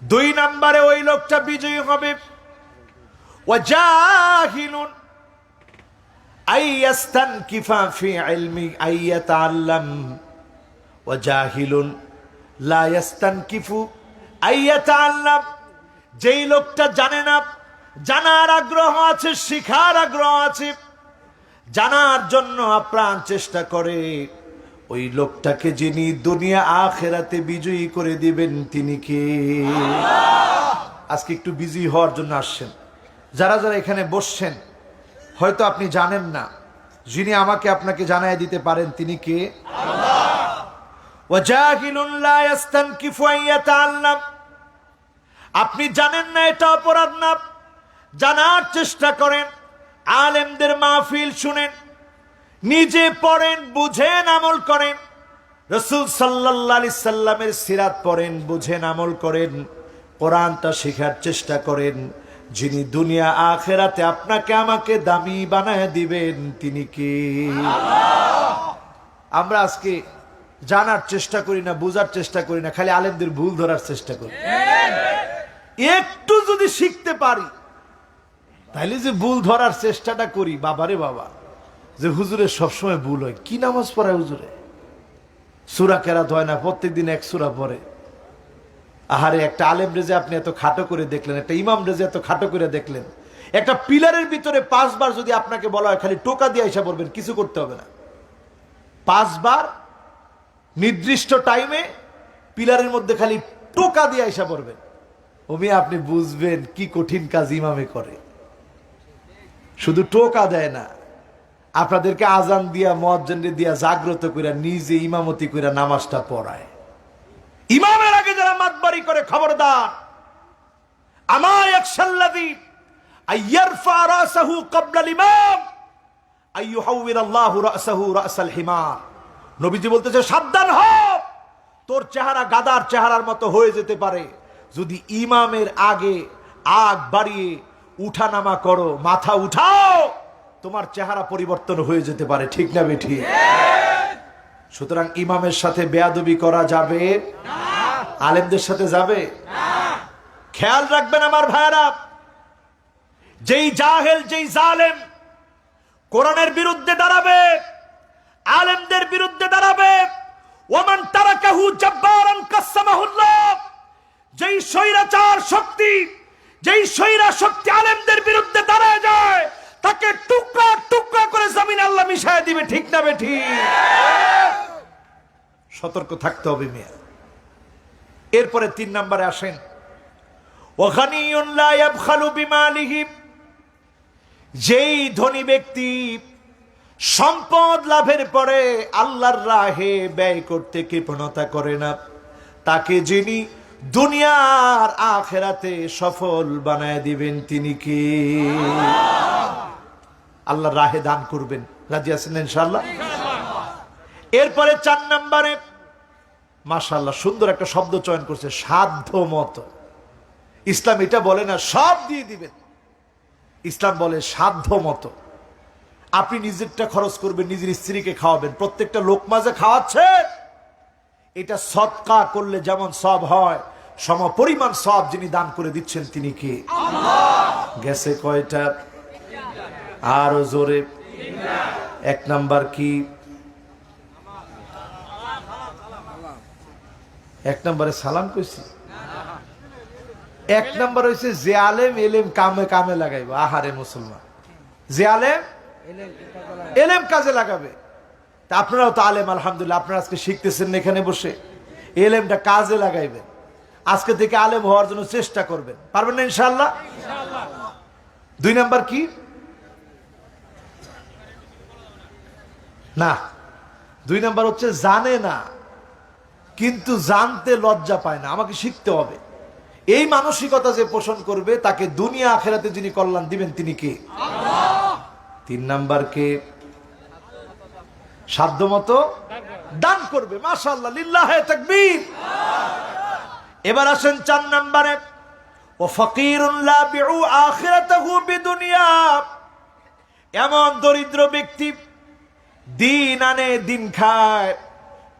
2 নম্বরে ওই লোকটা বিজয়ী হবে ওয়াজাহিলুন আইয়াস্তানকিফা ফি ইলমি আইয়াতাআল্লাম ওয়াজাহিলুন লা ইয়াস্তানকিফু আইয়াতাআল্লাম। যেই লোকটা জানে না, জানার আগ্রহ আছে, শিখার আগ্রহ আছে, জানার জন্য আপ্রাণ চেষ্টা করে, ওই লোকটাকে যিনি দুনিয়া আখিরাতে বিজয়ী করে দিবেন তিনি কে? আজকে একটু বিজি হওয়ার জন্য আসছেন যারা যারা এখানে বসছেন, হয়তো আপনি জানেন না, যিনি আমাকে আপনাকে জানায় দিতে পারেন তিনি কে? ওয়াজাহিলুন লা ইয়াস্তানকিফু আন ইয়াতাআল্লাম। আপনি জানেন না, এটা অপরাধ না, জানার চেষ্টা করেন, আলেমদের মাহফিল শুনেন, নিজে পড়েন, বুঝেন, আমল করেন, রাসূল সাল্লাল্লাহু আলাইহি সাল্লামের সিরাত পড়েন, বুঝেন, আমল করেন, কোরআনটা শেখার চেষ্টা করেন। যিনি দুনিয়া আখিরাতে আপনাকে আমাকে দামি বানায় দিবেন তিনি কে? আমরা আজকে জানার চেষ্টা করি না, বুঝার চেষ্টা করি না, খালি আলেমদের ভুল ধরার চেষ্টা করি। একটু যদি শিখতে পারি তাইলে যে ভুল ধরার চেষ্টাটা করি, বাবারে বাবা, যে হুজুরের সবসময় ভুল হয়। কি নামাজ পড়ায় হুজুরে? সূরা কেরাত হয় না, প্রত্যেকদিন এক সূরা পড়ে। আহারে, একটা আলেম রেজে আপনি এত খাটো করে দেখলেন, একটা ইমাম রেজে এত খাটো করে দেখলেন। একটা পিলারের ভিতরে 5 বার যদি আপনাকে বলা হয় খালি টোকা দিয়ে এসে পড়বেন, কিছু করতে হবে না, 5 বার নির্দিষ্ট টাইমে পিলারের মধ্যে খালি টোকা দিয়ে এসে পড়বেন, ওমি আপনি বুঝবেন কি কঠিন কাজ ইমামে করে। শুধু টোকা দেয় না, আপনাদেরকে আজান দিয়া, মুয়াজ্জিন দিয়া জাগ্রত কইরা নিজে ইমামতি কইরা নামাজটা পড়ায়। ইমামের আগে যারা মাতবারি করে, খবরদার। আমা ইয়াখশাল্লাযী আইয়ারফা রাসাহু ক্বাবলা আল ইমাম আইয়ুহাউবিল আল্লাহু রাসাহু রাসাল হিমার। নবীজি বলতেছে, সাবধান হও, তোর চেহারা গাধার চেহারার মতো হয়ে যেতে পারে যদি ইমামের আগে আগ বাড়িয়ে উঠানামা করো, মাথা উঠাও, তোমার চেহারা পরিবর্তন হয়ে যেতে পারে। ঠিক না বেঠিক? সুতরাং ইমামের সাথে বেয়াদবি করা যাবে না, আলেমদের সাথে যাবে না। খেয়াল রাখবেন আমার ভাইরা, যেই জাহেল, যেই জালেম কোরআনের বিরুদ্ধে দাঁড়াবে, আলেমদের বিরুদ্ধে দাঁড়াবে, ওমান তারাকাহু জাব্বারান কাসসামাহুল্লাহ, যেই স্বৈরাচার শক্তি, যেই স্বৈরা শক্তি আলেমদের বিরুদ্ধে দাঁড়ায় যায়, তাকে টুকরা টুকরা করে জমিনে আল্লাহ মিশায় দিবে। ঠিক না বেঠিক? সতর্ক থাকতে হবে মিয়া। এরপরে 3 নম্বরে আসেন, ওয়াগানিয়ুন লা ইয়াবখালু বিমালিহি। যেই ধনী ব্যক্তি সম্পদ লাভের পরে আল্লাহর রাহে ব্যয় করতে কৃপণতা করে না, তাকে যিনি দুনিয়ার আখিরাতে সফল বানায় দিবেন তিনি কে? আল্লাহর রাহে দান করবেন। রাজি আছেন ইনশাআল্লাহ? এরপরে 4 নম্বরে, মাশাআল্লাহ সুন্দর একটা শব্দ চয়ন করছে, সাধ্য মতো। ইসলাম এটা বলে না সব দিয়ে দিবেন, ইসলাম বলে সাধ্য মতো। আপনি নিজেরটা খরচ করবেন, নিজের স্ত্রীকে খাওয়াবেন, প্রত্যেকটা লোকমা যে খাওয়াচ্ছে, এটা সদকা করলে যেমন সব হয়, সম পরিমাণ সব যিনি দান করে দিচ্ছেন তিনি কে? গেছে কয়টা? আরো জোরে। 1 নাম্বার কি? 1 নম্বরে সালাম কইছি। 1 নম্বর হইছে যে আলেম এলেম কামে কামে লাগাইবে। আহারে মুসলমান, যে আলেম এলেম কাজে লাগাবে। তা আপনারাও তো আলেম, আলহামদুলিল্লাহ, আপনারা আজকে শিখতেছেন এখানে বসে, এলেমটা কাজে লাগাইবেন। আজকে থেকে আলেম হওয়ার জন্য চেষ্টা করবেন, পারবেন না ইনশাআল্লাহ? 2 নাম্বার কি? না, 2 নাম্বার হচ্ছে জানে না কিন্তু জানতে লজ্জা পায় না, আমাকে শিখতে হবে। এই মানসিকতা যে পোষণ করবে, তাকে দুনিয়া আখিরাতে যিনি কল্যাণ দিবেন তিনি কে? আল্লাহ। 3 নাম্বার কে? সাধ্যমতো দান করবে। মাশাআল্লাহ, লিল্লাহে তাকবীর। এবার আসেন 4 নম্বরে, ও ফাকিরুন লা বিউ আখিরাতাহু বিদুনিয়া। এমন দরিদ্র ব্যক্তি দিন আনে দিন খায়,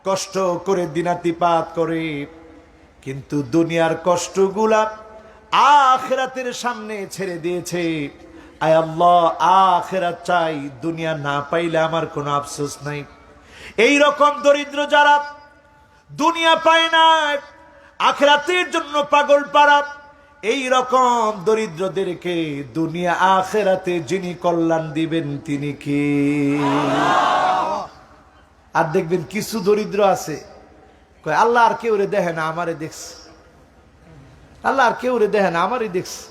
কষ্ট করে দিনাতিপাত করে, কিন্তু দুনিয়ার কষ্টগুলা আখিরাতের সামনে ছেড়ে দিয়েছে। আয় আল্লাহ, আখিরাত চাই, দুনিয়া না পাইলে আমার কোনো আফসোস নাই। এই রকম দরিদ্র যারা দুনিয়া পায় না, আখিরাতের জন্য পাগল পারা, এই রকম দরিদ্রদেরকে দুনিয়া আখিরাতে যিনি কল্যাণ দিবেন তিনি কে? আর দেখবেন কিছু দরিদ্র আছে কয় আল্লাহ আর কেউ রে দেখে না, আমারে দেখছে। আল্লাহ আর কেউ রে দেখে না, আমারই দেখছে।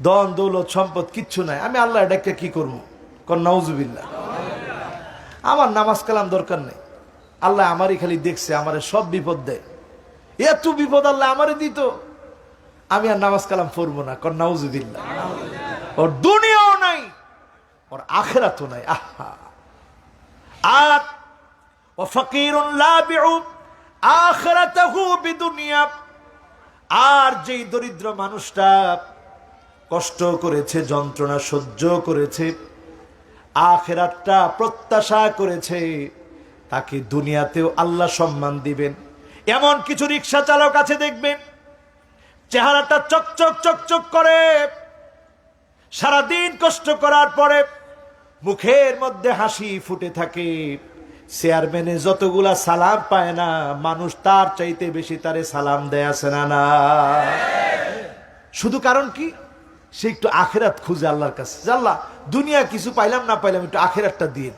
ধন দৌলত সম্পদ কিচ্ছু নাই, আমি আল্লাহ এটাকে কি করবো? কর নাউজুবিল্লাহ। আমার নামাজ কালাম দরকার নেই, আল্লাহ আমারই খালি দেখছে, আমারে সব বিপদ দেয়। এত বিপদ আল্লাহ আমারে দিত, আমি আর নামাজ কালাম পড়বো না। কর নাউজুবিল্লাহ। ওর দুনিয়াও নাই, ওর আখিরাতও নাই। আহা। আর ও ফকিরুন লাবিউ আখিরাতাহু বিদুনিয়া। আর যেই দরিদ্র মানুষটা কষ্ট করেছে, যন্ত্রণা সহ্য করেছে, আখিরাতটা প্রত্যাশা করেছে, তাকে দুনিয়াতেও আল্লাহ সম্মান দিবেন। এমন কিছু রিকশা চালক আছে দেখবেন, চেহারাটা চকচক চকচক করে, সারাদিন কষ্ট করার পরে মুখের মধ্যে হাসি ফুটে থাকে। চেয়ারম্যানে যতগুলা সালাম পায় না, মানুষ তার চাইতে বেশি তারে সালাম দেয়, আছে না? না। শুধু কারণ কি? সে একটু আখিরাত খুঁজে আল্লাহর কাছে। আল্লাহ, দুনিয়া কিছু পাইলাম না পাইলাম, একটু আখিরাতটা দিন।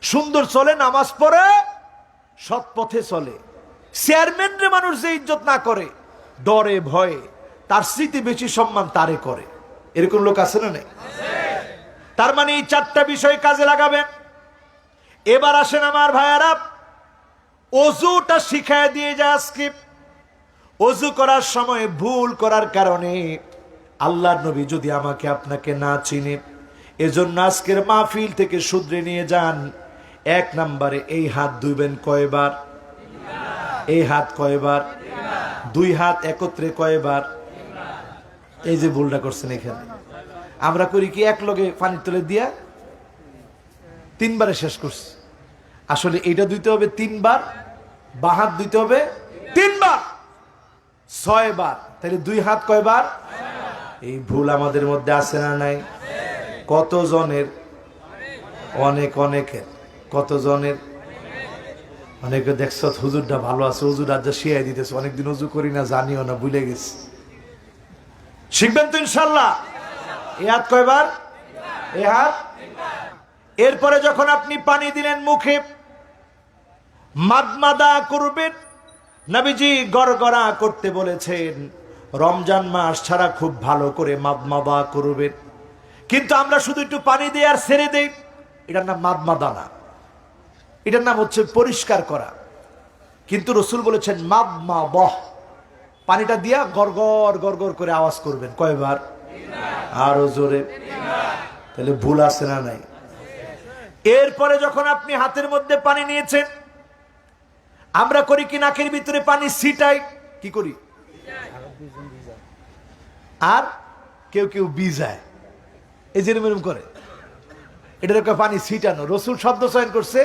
সুন্দর চলে, নামাজ পড়ে, সৎ পথে চলে। চেয়ারম্যানরে মানুষ যে ইজ্জত না করে, ডরে ভয়ে, তার স্মৃতি বেশি সম্মান তারে করে। এরকম লোক আছে না নেই? তার মানে এই চারটা বিষয় কাজে লাগাবেন। এবার আসেন আমার ভাইয়ারা, অজুটা শিখায় দিয়ে যায় আজকে। অজু করার সময় ভুল করার কারণে আল্লাহর নবী যদি আমাকে আপনাকে না চিনে, এজন্য আজকের মাহফিল থেকে শুধরে নিয়ে যান। এক নম্বরে এই হাত ধুইবেন কয়বার? এই হাত কয়বার? দুই হাত একত্রে কয়বার? এই যে ভুলটা করছেন এখানে, আমরা করি কি এক লগে পানি তুলে দিয়া তিনবারে শেষ করছি। আসলে এইটা ধুইতে হবে তিনবার, বাঁ হাত ধুইতে হবে তিনবার, 6 বার। তাহলে দুই হাত কয়বার? এই ভুল আমাদের মধ্যে আছে না নাই? কতজনের? অনেক অনেকের। কতজনের? অনেকে দেখছ হুজুরটা ভালো আছে, হুজুর আজ শিয়াই দিতেছে, অনেকদিন উজু করি না, জানিও না, ভুলে গেছি। শিখবেন তো ইনশাল্লাহ। এ হাত কয়বার? এ হাত। এরপরে যখন আপনি পানি দিলেন মুখে, মাদমাদা করবেন। নবীজি গড়গড়া করতে বলেছেন। রমজান মাস ছাড়া খুব ভালো করে মাদমাদা করবেন। কিন্তু আমরা শুধু একটু পানি দিয়ে আর ছেড়ে দেই, এটার নাম মাদমাদা না, এটার নাম হচ্ছে পরিষ্কার করা। কিন্তু রসুল বলেছেন মাদমাদাহ, পানিটা দিয়া গড়গড় গড়গড় করে আওয়াজ করবেন। কয়বার? আরো জোরে। তাহলে ভুল আছে না নাই? এরপরে যখন আপনি হাতের মধ্যে পানি নিয়েছেন, আমরা করি কি নাকের ভিতরে পানি ছিটাই, কি করি? আর কেউ কেউ বিজায়, এই যে এরকম করে, এটার পানি ছিটানো। রসুল শব্দ চয়ন করছে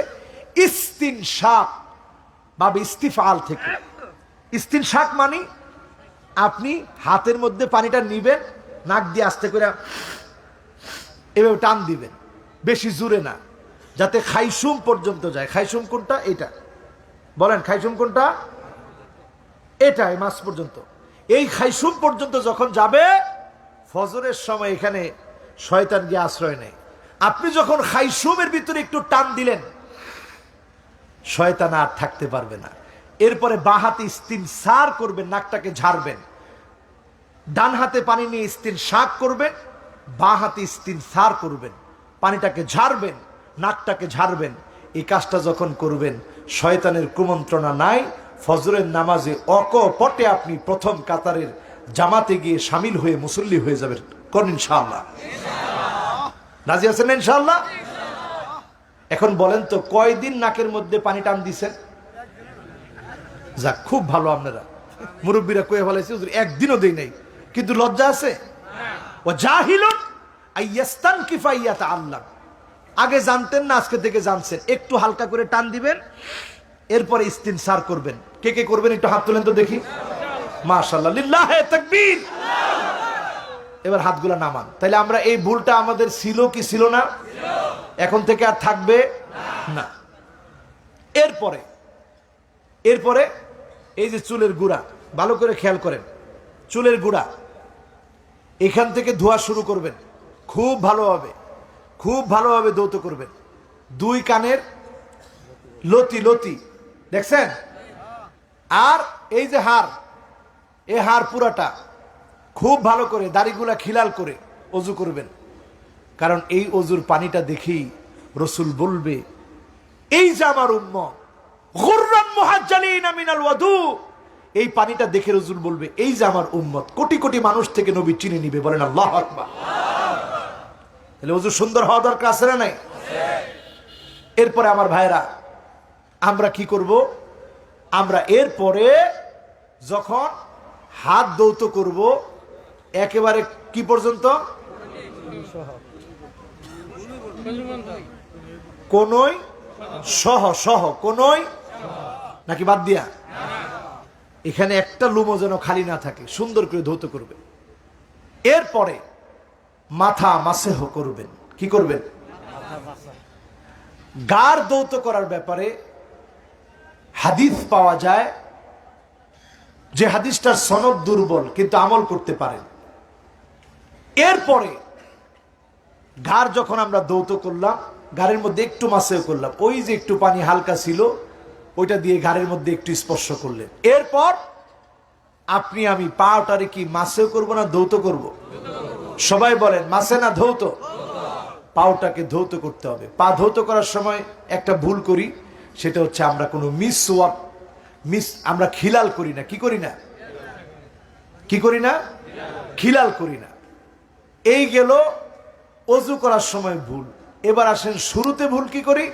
ইস্তিনশাক বা ইস্তিফাল থেকে। ইস্তিনশাক মানে আপনি হাতের মধ্যে পানিটা নিবেন, নাক দিয়ে আস্তে করে এভাবে টান দিবেন, বেশি জোরে না, যাতে খাইসুম পর্যন্ত যায়। খাইসুম কোনটা? এটা বলেন, খাইসুম কোনটা? এটা, এই মাছ পর্যন্ত। এই খাইসুম পর্যন্ত যখন যাবে, ফজরের সময় এখানে শয়তান গিয়ে আশ্রয় নেয়। আপনি যখন খাইসুমের ভিতরে একটু টান দিলেন, শয়তান আর থাকতে পারবে না। এরপরে বাঁ হাতে ইস্তিনসার করবেন, নাকটাকে ঝাড়বেন। ডান হাতে পানি নিয়ে ইস্তিনশাক করবেন, বাঁ হাতে ইস্তিনসার করবেন, পানিটাকে ঝাড়বেন, নাকটাকে ঝাড়বেন। এই কাজটা যখন করবেন, শয়তানের কুমন্ত্রণা নাই। ফজরের নামাজে অকপটে আপনি প্রথম কাতারের জামাতে গিয়ে শামিল হয়ে মুসল্লি হয়ে যাবেন। কোন ইনশাআল্লাহ? রাজি আছেন ইনশাআল্লাহ? এখন বলেন তো, কয়দিন নাকের মধ্যে পানি টান দিছেন? যাক, খুব ভালো। আপনারা মুরব্বীরা কয়ে ফেলাইছে একদিনও দেই নাই, কিন্তু লজ্জা আছে। ও জাহিলুন আইয়াস্তানকিফা ইয়াতাআল্লাম। আগে জানতেন না, আজকে থেকে জানছেন। একটু হালকা করে টান দিবেন, এরপরে ইস্তিনসার করবেন। কে কে করবেন একটু হাত তুলেন তো দেখি। মাশাআল্লাহ, লিল্লাহে তাকবীর। এবার হাতগুলা নামান। তাইলে আমরা এই ভুলটা আমাদের ছিল কি ছিল না? এখন থেকে আর থাকবে না। এরপরে এই যে চুলের গুড়া, ভালো করে খেয়াল করেন, চুলের গুড়া এখান থেকে ধোয়া শুরু করবেন। খুব ভালোভাবে ধৌত করবেন। দুই কানের লতি দেখছেন? আর এই যে হাড়, এই হাড় পুরাটা খুব ভালো করে দাড়িগুলা খিলাল করে অজু করবেন। কারণ এই অজুর পানিটা দেখেই রসুল বলবে, এই যে আমার উম্মত গুররান মুহাজ্জালিনা মিনাল ওয়াদু, এই পানিটা দেখে রসুল বলবে, এই যে আমার উম্মত, কোটি কোটি মানুষ থেকে নবী চিনে নিবে। বলেন আল্লাহু আকবার। তাহলে অজু সুন্দর হওয়া দরকার আছে না নাই? এরপরে আমার ভাইরা, আমরা কি করব? আমরা এরপরে যখন হাত ধৌত করব, একেবারে কি পর্যন্ত? কোনই সহ কোনই নাকি বাদ দিয়া? এখানে একটা লুমো যেন খালি না থাকে, সুন্দর করে ধৌত করবে। এরপরে মাথা মাসেহ করবেন। কি করবেন? গার ধৌত করার ব্যাপারে হাদিস পাওয়া যায়, যে হাদিসটার সনদ দুর্বল, কিন্তু আমল করতে পারেন। এরপরে ঘাড় যখন আমরা ধৌত করলাম, ঘাড়ের মধ্যে একটু মাসেও করলাম, ওই যে একটু পানি হালকা ছিল ওইটা দিয়ে ঘাড়ের মধ্যে একটু স্পর্শ করলেন। এরপর আপনি আমি পাটারে কি মাসেও করব না ধৌত করব? সবাই বলেন, মাসে না ধৌত? পাওটাকে ধৌত করতে হবে। পা ধৌত করার সময় একটা ভুল করি, সেটা হচ্ছে আমরা কোনো আমরা খিলাল করি না। কি করি না? খিলাল করি না। এই গেল অজু করার সময় ভুল। এবার আসেন শুরুতে ভুল কি করি?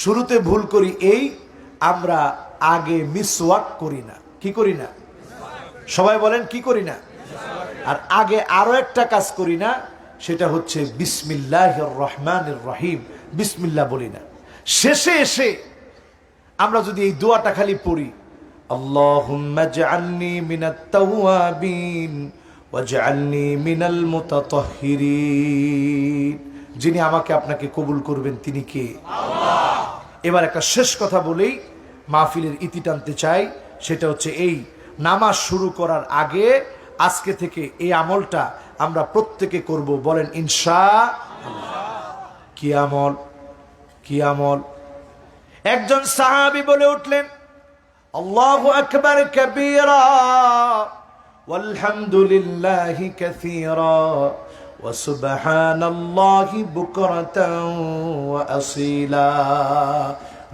শুরুতে ভুল করি এই, আমরা আগে মিসওয়াক করি না। কি করি না? সবাই বলেন, কি করি না? আর আগে আরো একটা কাজ করি না, সেটা হচ্ছে বিসমিল্লাহির রহমানির রহিম, বিসমিল্লাহ বলি না। শেষে এসে আমরা যদি এই দোয়াটা খালি পড়ি, আল্লাহুম্মা জাআলনি মিনাত তাওয়াবিন ওয়াজআলনি মিনাল মুতাতাহহিরিন, যিনি আমাকে আপনাকে কবুল করবেন তিনি কে? আল্লাহ। এবার একটা শেষ কথা বলেই মাহফিলের ইতি টানতে চাই, সেটা হচ্ছে এই, নামাজ শুরু করার আগে আজকে থেকে এই আমলটা আমরা প্রত্যেকে করব। বলেন ইনশাআল্লাহ। কি আমল? একজন সাহাবী বলে উঠলেন, আল্লাহু আকবার কাবীরা ওয়ালহামদুলিল্লাহি কাসীরা ওয়া সুবহানাল্লাহি বুকরাতান ওয়া আসীলা।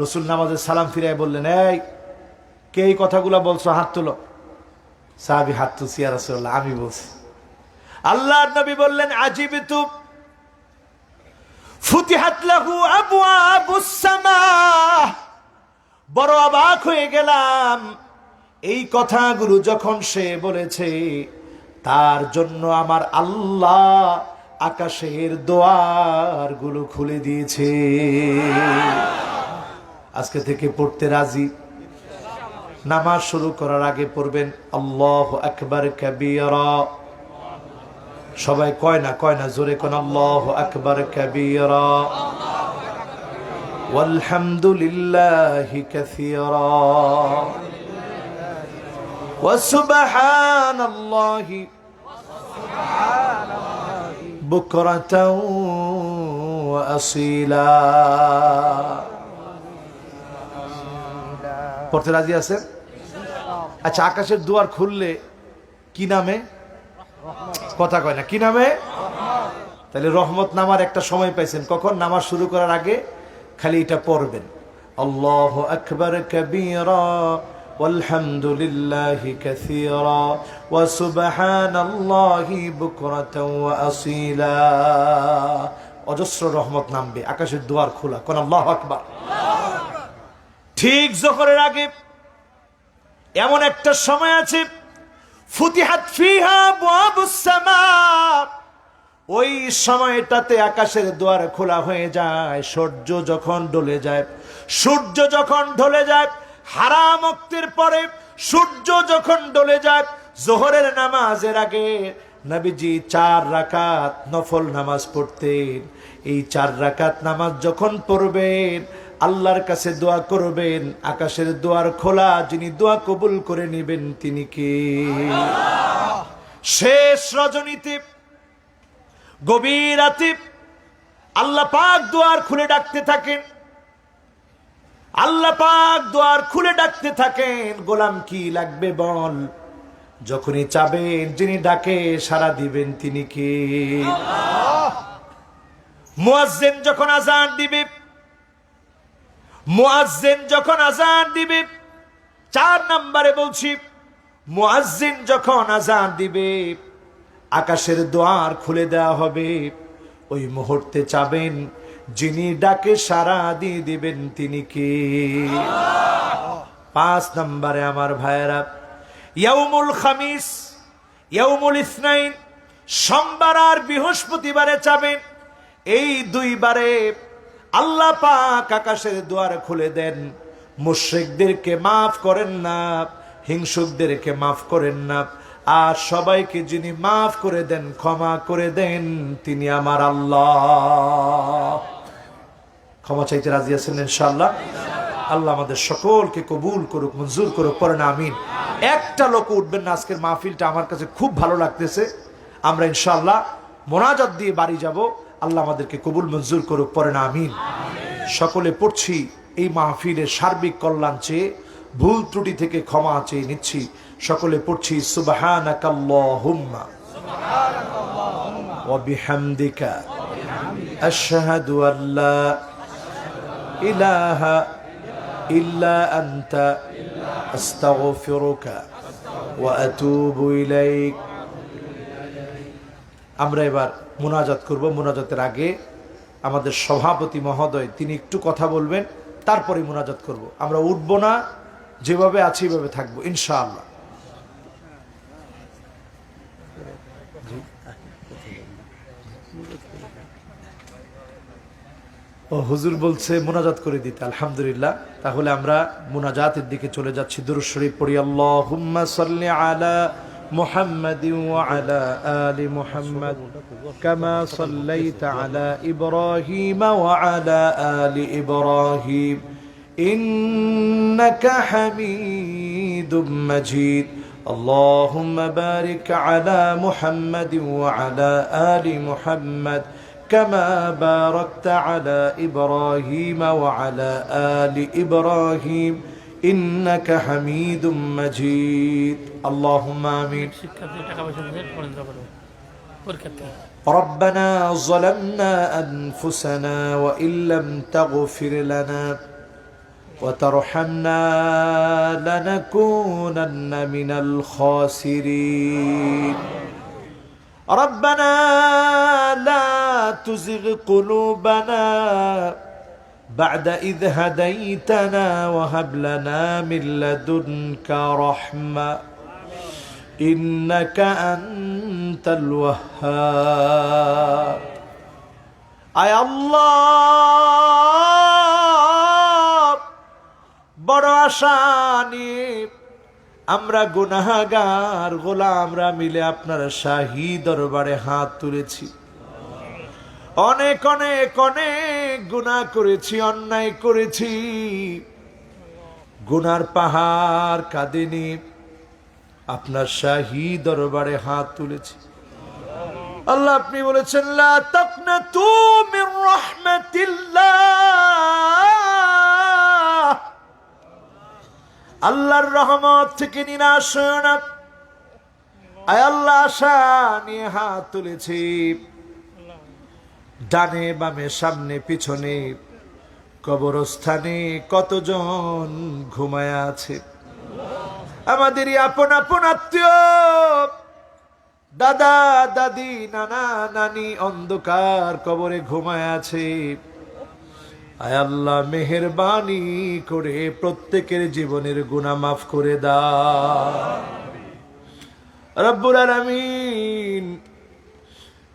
রাসূল নামাজে সালাম ফিরায় বললেন, এই কে এই কথাগুলো বলছো? হাত তুলো। সাহাবী হাত তুলছি, ইয়া রাসূলুল্লাহ আমি বলছি। আল্লাহর নবী বললেন, আজিবতু ফুতিহাত লাহু আবওয়াবুস সামা, বড় অবাক হয়ে গেলাম এই কথাগুলো যখন সে বলেছে, তার জন্য আমার আল্লাহ আকাশের দুয়ারগুলো খুলে দিয়েছে। আজকে থেকে পড়তে রাজি। নামাজ শুরু করার আগে পড়বেন আল্লাহু আকবার কাবীরা। সবাই কয় না জোরে কোন আল্লাহু আকবার কাবীরা ওয়ালহামদুলিল্লাহি কাসীরা ওয়া সুবহানাল্লাহি বুকরাতান ওয়া আসীলা। পড়তে রাজি আছেন? আচ্ছা, আকাশের দুয়ার খুললে কি নামে? কথা কয় না, কি নামে? তাহলে রহমত নামার একটা সময় পাইছেন, কখন? নামাজ শুরু করার আগে খালি এটা পড়বেন, আল্লাহু আকবার কাবীরা ওয়ালহামদুলিল্লাহি কাসীরা ওয়া সুবহানাল্লাহি বুকরাতান ওয়া আসীলা। অজস্র রহমত নামবে, আকাশের দুয়ার খোলা। কোন আল্লাহু আকবার। ঠিক যোহরের আগে এমন একটা সময় আছে, ফুতিহাত ফিহা আবওয়াবুস সামা, ওই সময়টাতে আকাশের দুয়ার খোলা হয়ে যায়, সূর্য যখন ঢলে যায়, সূর্য যখন ঢলে যায়, হারাম ওয়াক্তের পরে সূর্য যখন ঢলে যায়, জোহরের নামাজের আগে নবীজি 4 রাকাত নফল নামাজ পড়তেন। এই 4 রাকাত নামাজ যখন পড়বেন, আল্লাহর কাছে দোয়া করবেন, আকাশের দুয়ার খোলা, যিনি দোয়া কবুল করে নেবেন তিনি কে? শেষ রজনীতে, গভীর রাতে আল্লাহ পাক দুয়ার খুলে ডাকতে থাকেন, আল্লাহ পাক দুয়ার খুলে ডাকতে থাকেন, গোলাম কি লাগবে বল। যখনই চাবেন, যিনি ডাকে সাড়া দিবেন তিনি কে? মুয়াজ্জিন যখন আযান দিবে, মুয়াজ্জিন যখন আযান দিবে, 4 নম্বরে বলছি, মুয়াজ্জিন যখন আযান দিবে, আকাশের দুয়ার খুলে দেওয়া হবে। ওই মুহূর্তে চাবেন, যিনি ডাকে সাড়া দিয়ে দিবেন তিনি কে? 5 নম্বরে আমার ভাইয়েরা, ইয়াউমুল খামিস, ইয়াউমুল ইসনাইন, সোমবার আর বৃহস্পতিবারে চাবেন। এই 2 বারে আল্লাহ পাক আকাশের দুয়ার খুলে দেন। মুশরিকদেরকে মাফ করেন না, হিংসুকদেরকে মাফ করেন না, আর সবাইকে যিনি মাফ করে দেন, ক্ষমা করে দেন, তিনি আমার আল্লাহ। ক্ষমা চাইতে রাজি আছেন ইনশাআল্লাহ? আল্লাহ আমাদের সকলকে কবুল করুক, মঞ্জুর করুক, পড়েন আমিন। একটা লোক উঠবেন না, আজকের মাহফিলটা আমার কাছে খুব ভালো লাগতেছে। আমরা ইনশাআল্লাহ মোনাজাত দিয়ে বাড়ি যাব। আল্লাহ আমাদেরকে কবুল মঞ্জুর করুক, পড়েন আমিন। সকলে পড়ছি, এই মাহফিলের সার্বিক কল্যাণ চেয়ে, ভুল ত্রুটি থেকে ক্ষমা চেয়ে নিচ্ছি। সকলে পড়ছি, সুবহানাকাল্লাহুম্মা ওয়া বিহামদিকা আশহাদু আল্লা ইলাহা ইল্লা আনতা আস্তাগফিরুকা ওয়া আতুবু ইলাইক। আমরা এবার মুনাজাত করব। মুনাজাতের আগে আমাদের সভাপতি মহোদয় তিনি একটু কথা বলবেন, তারপরে মুনাজাত করব। আমরা উঠব না, যেভাবে আছি এভাবে থাকবো ইনশাআল্লাহ। ও হুজুর বলছে মুনাজাত করে দিতে, আলহামদুলিল্লাহ। তাহলে আমরা মুনাজাতের দিকে চলে যাচ্ছি। দুরূদ শরীফ পড়ি। আল্লাহুম্মা সাল্লি আলা মুহাম্মাদিন ওয়া আলা আলি মুহাম্মাদ কামা সাল্লাইতা আলা ইব্রাহিম ওয়া আলা আলি ইব্রাহিম ইন্নাকা হামিদুম মাজিদ। আল্লাহুম্মা বারিক আলা মুহাম্মাদিন ওয়া আলা আলি মুহাম্মাদ كما باركت على إبراهيم وعلى آل إبراهيم إنك حميد مجيد اللهم آمين ربنا ظلمنا أنفسنا وإن لم تغفر لنا وترحمنا لنكونن من الخاسرين ربنا لا تزغ قلوبنا بعد إذ هديتنا وهب لنا من لدنك رحمة إنك أنت الوهاب أي الله বড় আশা নিয়ে আমরা গুনাহগার গোলামরা মিলে আপনার শাহী দরবারে হাত তুলেছি। অনেক অনেক অনেক গুনাহ করেছি, অন্যায় করেছি, গুনার পাহাড় কাঁদিনি, আপনার শাহী দরবারে হাত তুলেছি। আল্লাহ আপনি বলেছেন লা তাকনাতু মির রাহমাতিল্লাহ, আল্লাহর রহমত থেকে নিরাশ হয়ো না। আয় আল্লাহ আশা নিয়ে হাত তুলেছি। ডানে বামে সামনে পিছনে কবরস্থানে কতজন ঘুমায় আছে, আমাদেরই আপন আপন আত্মীয়, দাদা দাদি নানা নানি অন্ধকার কবরে ঘুমায় আছে। আয় আল্লাহ মেহেরবানি করে প্রত্যেকের জীবনের গুনাহ মাফ করে দাও রব্বুল আলামিন।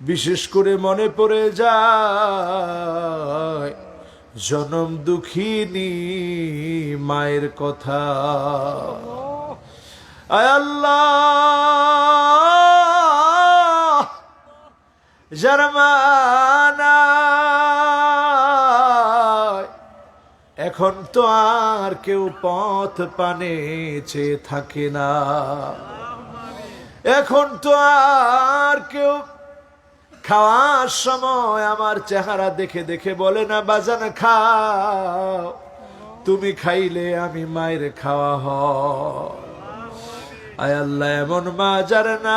বিশেষ করে মনে পড়ে যায় জনম দুঃখিনী মায়ের কথা। আয় আল্লাহ, যার মা নাই, এখন তো আর কেউ পথ পানে চেয়ে থাকে না। এখন তো আর কেউ খাওয়ার সময় আমার চেহারা দেখে দেখে বলে না বাজান খাও, তুমি খাইলে আমি মায়ের খাওয়া হয়। আয় আল্লাহ, এমন মা যার নাই,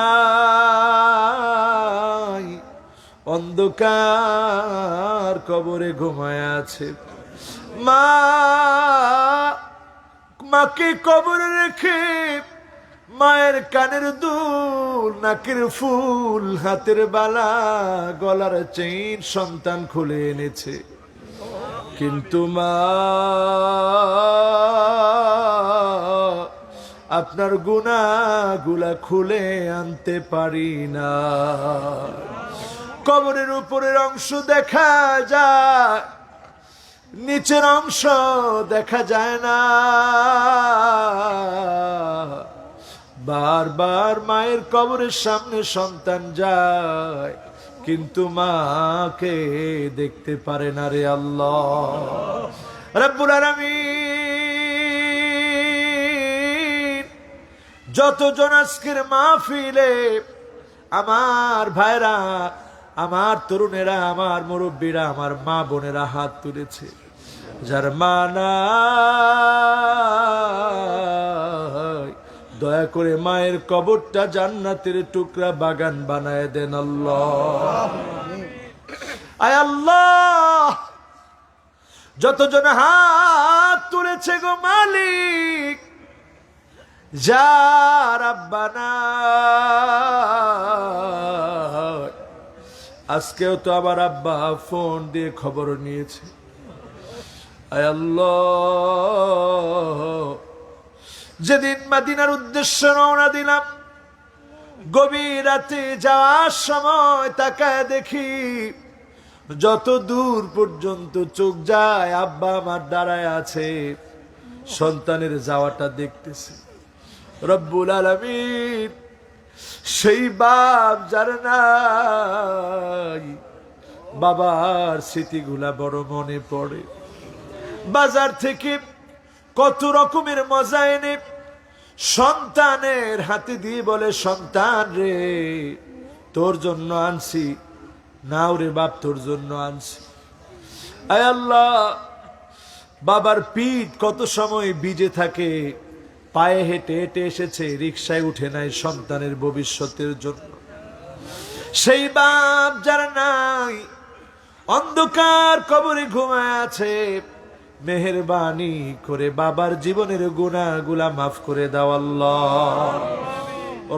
অন্ধকার কবরে ঘুমায় আছে, মাকে কবরে রেখে মায়ের কানের দুল, নাকের ফুল, হাতের বালা, গলার চেইন সন্তান খুলে এনেছে, কিন্তু মা আপনার গুনাহগুলা খুলে আনতে পারি না। কবরের উপরের অংশ দেখা যায়, নিচের অংশ দেখা যায় না। বারবার মায়ের কবরের সামনে সন্তান যায়, কিন্তু মাকে দেখতে পারে না রে আল্লাহ রাব্বুল আলামিন। যতজন আজকের মাহফিলে আমার ভাইরা, আমার তরুণেরা, আমার মুরব্বীরা, আমার মা বোনেরা হাত তুলেছে, যার মা নাই, দয়া করে মায়ের কবরটা জান্নাতের টুকরা বাগান বানায় দেন আল্লাহ। আয় আল্লাহ, যতজন হাত তুলেছে গো মালিক, যার আব্বা নাই, আজকেও তো আবার আব্বা ফোন দিয়ে খবর নিয়েছে। আয় আল্লাহ, যেদিন মদিনার উদ্দেশ্যে রওনা দিলাম, গভীর রাতে যাওয়ার সময় তাকায় দেখি যত দূর পর্যন্ত চোখ যায় আব্বা আমার দাঁড়ায় আছে, সন্তানের যাওয়াটা দেখতেছে। রব্বুল আলামিন, সেই বাপ যার নাই, বাবার স্মৃতিগুলা বড় মনে পড়ে। বাজার থেকে কত রকমের মজা এনে সন্তানের হাতে দিয়ে বলে, সন্তান রে তোর জন্য আনছি, নাও রে বাপ তোর জন্য আনছি। আয় আল্লাহ, বাবার পিঠ কত সময় ভিজে থাকে, পায়ে হেঁটে হেঁটে এসেছে, রিকশায় উঠে নাই সন্তানের ভবিষ্যতের জন্য। সেই বাপ যার নাই, অন্ধকার কবরে ঘুমায় আছে, মেহেরবানি করে বাবার জীবনের গুনাহগুলা মাফ করে দাও আল্লাহ।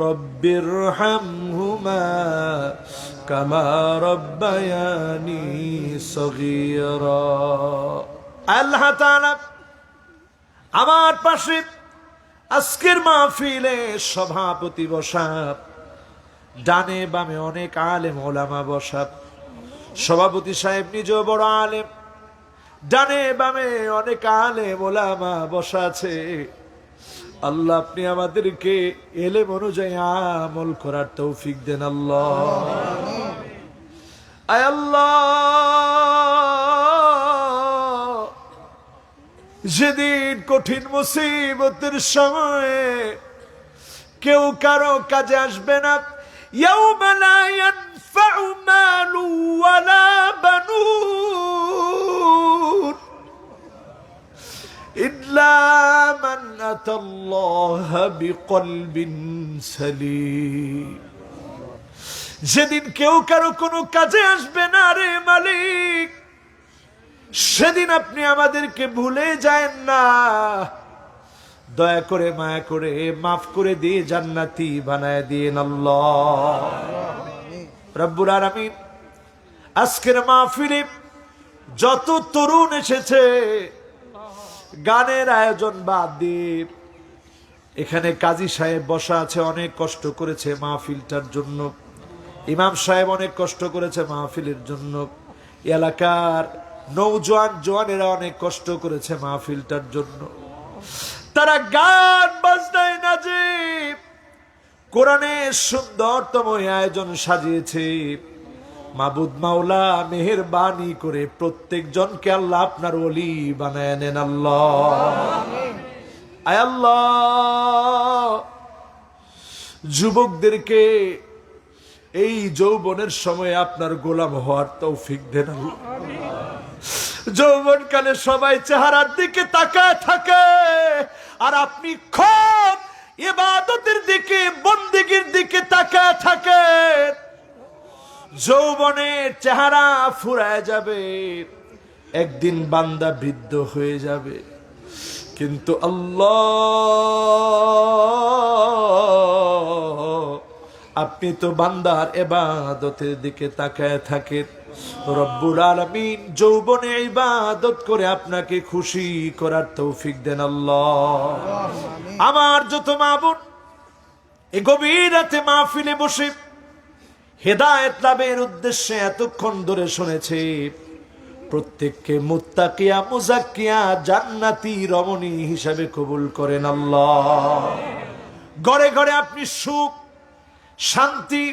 রব্বিরহামহুমা কামা রব্বায়ানি সগীরা। আল্লাহ তাআলা আমার পাশে আজকের মাহফিলে সভাপতি বসা, ডানে বামে অনেক আলেম ওলামা বসা, সভাপতি সাহেব নিজেও বড় আলেম, ডানে বামে অনেক আলেম ওলামা বসা আছে। আল্লাহ, আপনি আমাদেরকে এলেম অনুযায়ী আমল করার তৌফিক দেন আল্লাহ। আয় আল্লাহ, যেদিন কঠিন মুসিবতের সময়ে কেউ কারো কাজে আসবে না, ইয়াউমা লা ইয়ানফাউ মালু ওয়ালা বানুন ইল্লা মান আতাল্লাহা বিকলবিন সালিম। যেদিন কেউ কারো কোনো কাজে আসবে না রে মালিক, সেদিন আপনি আমাদেরকে ভুলে যায় না। দয়া করে মায়া করে মাফ করে দিয়ে জান্নাতি বানায় দিয়েন আল্লাহ রাব্বুল আলামিন। আজকের মাহফিলে যত তরুণ এসেছে, গানের আয়োজন বাদ দিয়ে এখানে কাজী সাহেব বসা আছে, অনেক কষ্ট করেছে মাহফিলটার জন্য। ইমাম সাহেব অনেক কষ্ট করেছে মাহফিলের জন্য, এলাকার জওয়ানেরা অনেক কষ্ট করেছে মাহফিলটার জন্য। তারা গান বাজনায় নাচে, কোরআনের সুন্দরতম আয়োজন সাজিয়েছে। মাবুদ মাওলা মেহেরবানি করে প্রত্যেকজনকে আল্লাহ আপনার ওলি বানায় নেন আল্লাহ। আয় আল্লাহ, যুবকদেরকে এই যৌবনের সময় আপনার গোলাম হওয়ার তৌফিক দেন আল্লাহ। যৌবনকালে সবাই চেহারার দিকে তাকায় থাকে, আর আপনি খুব ইবাদতের দিকে, বন্দেগীর দিকে তাকায় থাকেন। যৌবনের চেহারা ফুরায় যাবে, একদিন বান্দা বৃদ্ধ হয়ে যাবে। কিন্তু আল্লাহ, আপনি তো বান্দার ইবাদতের দিকে তাকায় থাকেন। রব্বুল আলামিন যৌবনে ইবাদত করে আপনাকে খুশি করার তৌফিক দেন আল্লাহ। আমার যত মা বোন এই গভীর রাতে মাহফিলে বসে হেদায়েত লাভের উদ্দেশ্যে এতক্ষণ ধরে শুনেছে, প্রত্যেককে মুত্তাকিয়া, মুজাক্কিয়া, জান্নাতি রমণী হিসাবে কবুল করেন আল্লাহ। ঘরে ঘরে আপনি সুখ, শান্তি,